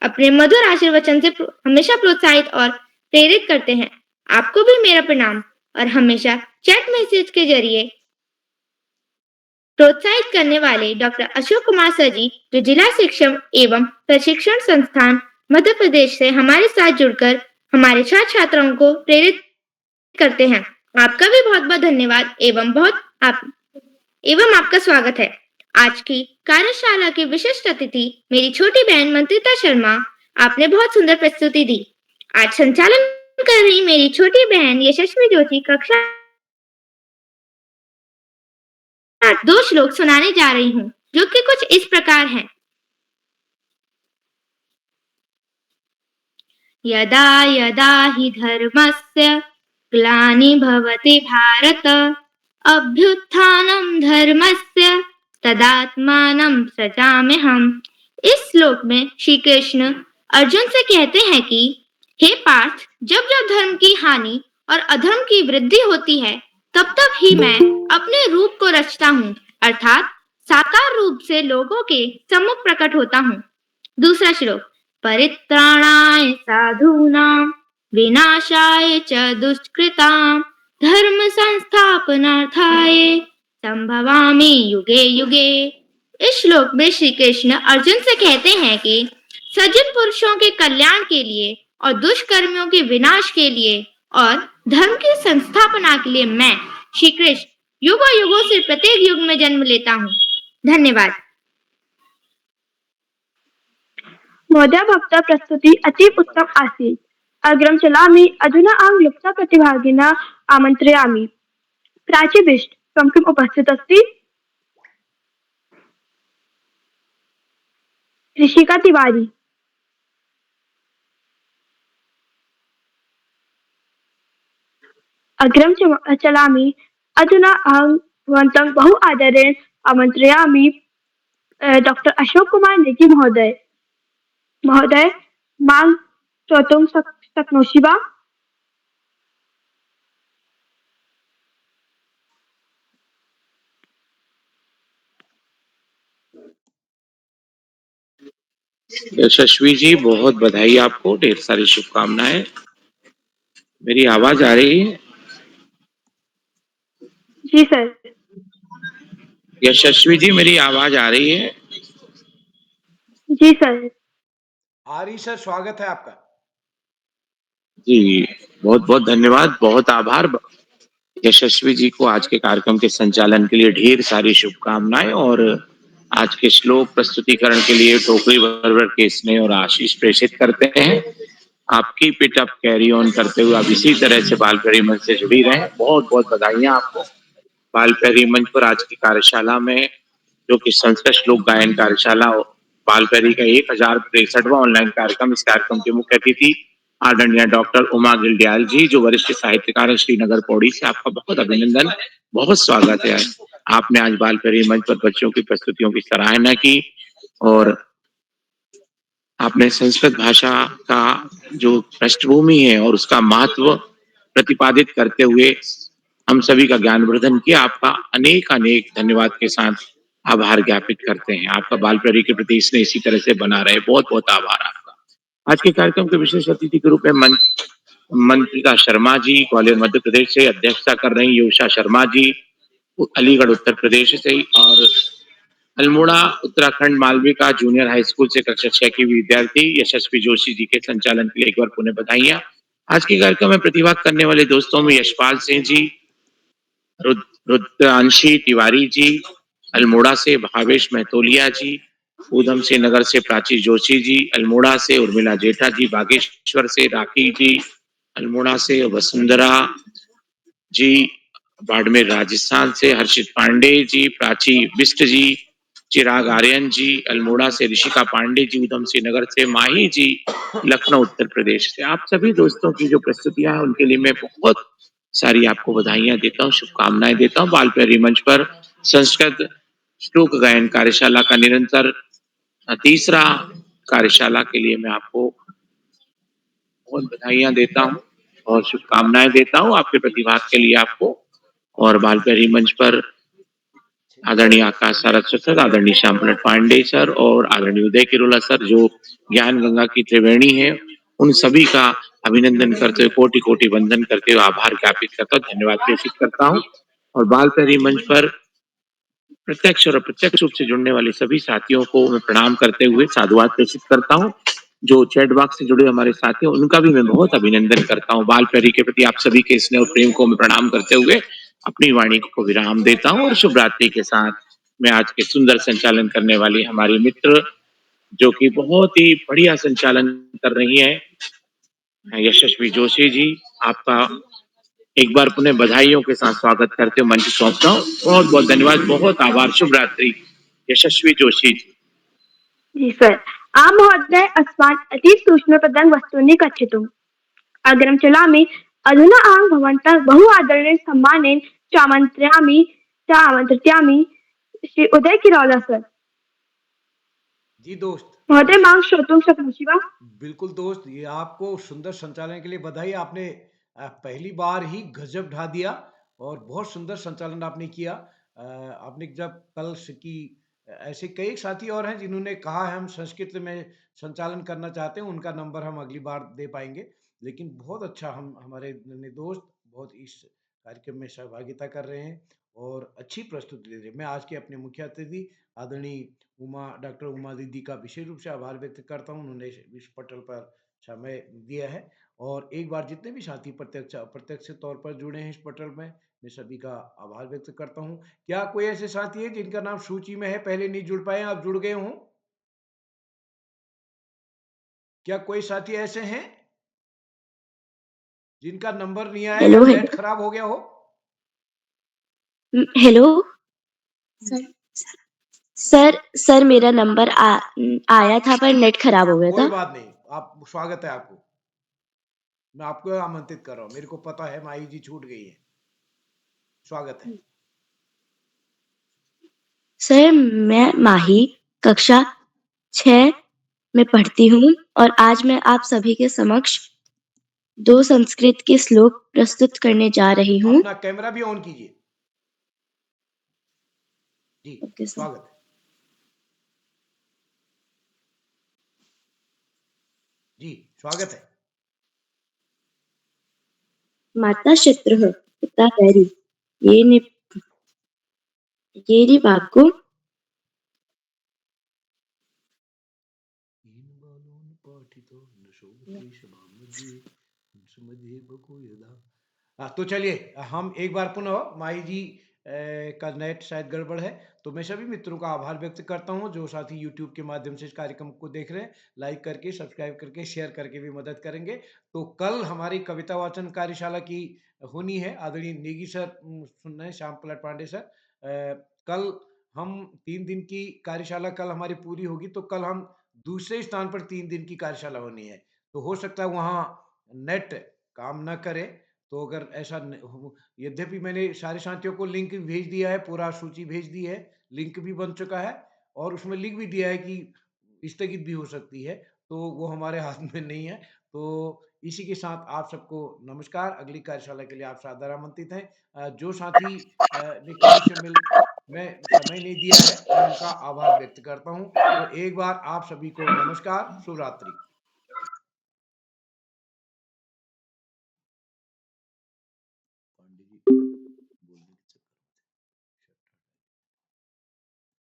Speaker 3: अपने मधुर आशीर्वचन से हमेशा प्रोत्साहित और प्रेरित करते हैं। आपको भी मेरा प्रणाम और हमेशा चैट मैसेज के जरिए प्रोत्साहित करने वाले डॉक्टर अशोक कुमार सर जी, जो जिला शिक्षण एवं प्रशिक्षण संस्थान मध्य प्रदेश से हमारे साथ जुड़कर हमारे छात्र छात्राओं को प्रेरित करते हैं। आपका भी बहुत बहुत धन्यवाद एवं आपका स्वागत है। आज की कार्यशाला की विशिष्ट अतिथि मेरी छोटी बहन मंत्रिता शर्मा। आपने बहुत सुंदर प्रस्तुति दी। आज संचालन कर रही मेरी छोटी बहन यशस्वी जोशी, कक्षा 2 श्लोक सुनाने जा रही हूँ, जो कि कुछ इस प्रकार हैं। यदा यदा हि धर्मस्य ग्लानि भवति भारत, अभ्युत्थानं धर्मस्य तदात्मानं सृजाम्यहम्। इस श्लोक में श्री कृष्ण अर्जुन से कहते हैं कि हे पार्थ, जब जब धर्म की हानि और अधर्म की वृद्धि होती है, तब तब ही मैं अपने रूप को रचता हूँ, अर्थात साकार रूप से लोगों के सम्मुख प्रकट होता हूँ। दूसरा श्लोक, परित्राणाय साधूनां विनाशाय च दुष्कृतां धर्म संस्थापनार्थाय संभवामि युगे युगे। इस श्लोक में श्री कृष्ण अर्जुन से कहते हैं कि सज्जन पुरुषों के कल्याण के लिए और दुष्कर्मियों के विनाश के लिए और धर्म की संस्थापना के लिए मैं श्री कृष्ण युगों युगों से प्रत्येक युग में जन्म लेता हूँ। धन्यवाद।
Speaker 2: महोदय, भवतः प्रस्तुति अतीव उत्तम आसीत्। अग्रं चलामि अधुना अहं लुप्ता प्रतिभागिना आमन्त्रयामि। प्राची बिष्ट, त्वं किम् उपस्थित अस्ति? ऋषिका तिवारी। अग्रं चलामि अधुना अहं भवन्तं बहु आदरेण आमन्त्रयामि डॉक्टर अशोक कुमार नेगी महोदय। महोदय, मां श्रोतुं शक्नोषि वा?
Speaker 11: यशस्वी जी, बहुत बधाई आपको, ढेर सारी शुभकामनाएं। मेरी आवाज आ रही है?
Speaker 2: जी सर।
Speaker 11: यशस्वी जी, मेरी आवाज आ रही है?
Speaker 2: जी सर।
Speaker 1: आ रही सर, स्वागत है आपका।
Speaker 11: जी, बहुत बहुत धन्यवाद, बहुत आभार यशस्वी जी को आज के कार्यक्रम के संचालन के लिए ढेर सारी शुभकामनाएं और आज के श्लोक प्रस्तुतिकरण के लिए टोकरी भर के स्नेह और आशीष प्रेषित करते हैं। आपकी पिट अप कैरी ऑन करते हुए आप इसी तरह से बाल पैरी मंच से जुड़ी रहे। बहुत बहुत बधाइयां आपको। बाल पैरी मंच पर आज की कार्यशाला में, जो कि संस्कृत श्लोक गायन कार्यशाला बाल पैरी का 1063वां ऑनलाइन कार्यक्रम, इस कार्यक्रम के मुख्य अतिथि आदरणीय डॉक्टर उमा गिल्डियाल जी, जो वरिष्ठ साहित्यकार है, श्रीनगर पौड़ी से। आपका बहुत अभिनंदन, बहुत स्वागत है। आपने आज बाल पैरी मंच पर बच्चों की प्रस्तुतियों की सराहना की और आपने संस्कृत भाषा का जो पृष्ठभूमि है और उसका महत्व प्रतिपादित करते हुए हम सभी का ज्ञानवर्धन किया। आपका अनेक-अनेक धन्यवाद के साथ आभार ज्ञापित करते हैं। आपका बाल प्यारी के प्रति स्नेह इसी तरह से बना रहे। बहुत-बहुत आभार आपका। आज के कार्यक्रम के विशेष अतिथि के रूप में मंत्रिता शर्मा जी ग्वालियर मध्य प्रदेश से अध्यक्षता कर रही योषा शर्मा जी अलीगढ़ उत्तर प्रदेश से, और Almora Uttarakhand Malvika junior high school से कक्षा 6 की विद्यार्थी यशस्वी जोशी जी के संचालन के लिए एक बार पुनः बधाइयां। आज के कार्यक्रम में प्रतिभाग करने वाले दोस्तों में यशपाल सिंह जी, रुद्रांशी तिवारी जी, अल्मोड़ा से भावेश महतोलिया जी, ऊधम सिंह नगर से प्राची जोशी जी, अल्मोड़ा से उर्मिला जेठा जी, बागेश्वर से राखी जी, अल्मोड़ा से वसुंधरा जी, बाड़मेर राजस्थान से हर्षित पांडे जी, प्राची बिष्ट जी, चिराग आर्यन जी, अल्मोड़ा से ऋषिका पांडे जी, उधम सिंह नगर से माही जी, लखनऊ उत्तर प्रदेश से। आप सभी दोस्तों की जो प्रस्तुतियां हैं उनके लिए मैं बहुत सारी आपको बधाइयां देता हूँ, शुभकामनाएं देता हूँ। बाल प्यारी मंच पर संस्कृत श्लोक गायन कार्यशाला का निरंतर तीसरा कार्यशाला के लिए मैं आपको बहुत बधाइयां देता हूँ और शुभकामनाएं देता हूँ आपके प्रतिभाग के लिए आपको। और बाल प्यारी मंच पर आदरणीय आकाश सारस्वत सर, आदरणीय श्याम प्रसाद पांडे सर और आदरणीय उदय किरोला सर जो ज्ञान गंगा की त्रिवेणी है, उन सभी का अभिनंदन करते हुए कोटि कोटि वंदन करते हुए आभार ज्ञापित करता हूँ, धन्यवाद प्रेषित करता हूँ। और बाल प्यारी मंच पर प्रत्यक्ष और अप्रत्यक्ष रूप से जुड़ने वाले सभी साथियों को मैं प्रणाम करते हुए साधुवाद प्रेषित करता हूँ। जो चैट बॉक्स से जुड़े हमारे साथी हैं उनका भी मैं बहुत अभिनंदन करता हूँ। बाल प्यारी के प्रति आप सभी के स्नेह और प्रेम को मैं प्रणाम करते हुए अपनी वाणी को विराम देता हूँ और शुभ रात्रि के साथ मैं आज के सुंदर संचालन करने वाली हमारी मित्र जो कि बहुत ही बढ़िया संचालन कर रही है यशस्वी जोशी जी, आपका एक बार पुनः बधाइयों के साथ स्वागत करते हुए मंच सौंपता हूँ। बहुत बहुत धन्यवाद, बहुत आभार, शुभ रात्रि। यशस्वी जोशी जी।
Speaker 2: जी सर। आम महोदय अस्मान् अतिसूक्ष्मपदं वस्तूनि कथयितुम् अग्रं चलामि। अधुना अहं भवन्तः बहु आदरेण सम्मानेन आमन्त्र्यामि श्री उदय किराला सर।
Speaker 1: जी दोस्त।
Speaker 2: महोदय मां श्रोतुं शक्नोषि वा?
Speaker 1: बिल्कुल दोस्त, ये आपको सुंदर संचालन के लिए बधाई। आपने पहली बार ही गजब ढा दिया और बहुत सुंदर संचालन आपने किया। आपने जब कल की ऐसे कई साथी और हैं जिन्होंने कहा है हम संस्कृत में संचालन करना चाहते हैं, उनका नंबर हम अगली बार दे पाएंगे। लेकिन बहुत अच्छा हम हमारे नन्हे दोस्त बहुत इस कार्यक्रम में सहभागिता कर रहे हैं और अच्छी प्रस्तुति दे रहे हैं। मैं आज के अपने मुख्य अतिथि आदरणीय डॉक्टर उमा दीदी का विशेष रूप से आभार व्यक्त करता हूँ। उन्होंने इस पटल पर समय दिया है और एक बार जितने भी साथी प्रत्यक्ष अप्रत्यक्ष तौर पर जुड़े हैं इस पटल में, मैं सभी का आभार व्यक्त करता हूँ। क्या कोई ऐसे साथी है जिनका नाम सूची में है, पहले नहीं जुड़ पाए, आप जुड़ गए हों? क्या कोई साथी ऐसे हैं जिनका नंबर नहीं आया या
Speaker 5: हेलो
Speaker 1: नेट खराब हो गया हो?
Speaker 5: हेलो सर मेरा नंबर आया था पर नेट खराब हो गया
Speaker 1: कोई
Speaker 5: था।
Speaker 1: बात नहीं, आप स्वागत है आपको। मैं आपको आमंत्रित कर रहा हूँ, मेरे को पता है माई जी छूट गई है। स्वागत है।
Speaker 5: सर मैं माही कक्षा 6 में पढ़ती हूँ और आज मैं आप सभी के समक्ष 2 संस्कृत के श्लोक प्रस्तुत करने जा रही हूँ।
Speaker 1: अपना कैमरा भी ऑन कीजिए। जी
Speaker 5: ओके सर।
Speaker 1: स्वागत है। जी स्वागत है।
Speaker 5: माता शत्रुः पिता वैरी ये वाक्को
Speaker 1: तो चलिए हम एक बार पुनः माई जी का नेट शायद गड़बड़ है, तो मैं सभी मित्रों का आभार व्यक्त करता हूं जो साथी यूट्यूब के माध्यम से इस कार्यक्रम को देख रहे हैं। लाइक करके, सब्सक्राइब करके, शेयर करके भी मदद करेंगे। तो कल हमारी कविता वाचन कार्यशाला की होनी है। आदरणीय नेगी सर सुन रहे हैं, श्याम प्रसाद पांडे सर। कल हम 3 दिन की कार्यशाला कल हमारी पूरी होगी, तो कल हम दूसरे स्थान पर 3 दिन की कार्यशाला होनी है। तो हो सकता है वहाँ नेट काम ना करे। तो अगर ऐसा यद्यपि मैंने सारे साथियों को लिंक भेज दिया है, पूरा सूची भेज दी है, लिंक भी बन चुका है और उसमें लिख भी दिया है कि स्थगित भी हो सकती है, तो वो हमारे हाथ में नहीं है। तो इसी के साथ आप सबको नमस्कार। अगली कार्यशाला के लिए आप सादर आमंत्रित हैं। जो साथी ने किसी से में समय नहीं दिया है, मैं उनका आभार व्यक्त करता हूँ। तो एक बार आप सभी को नमस्कार, शुभ रात्रि।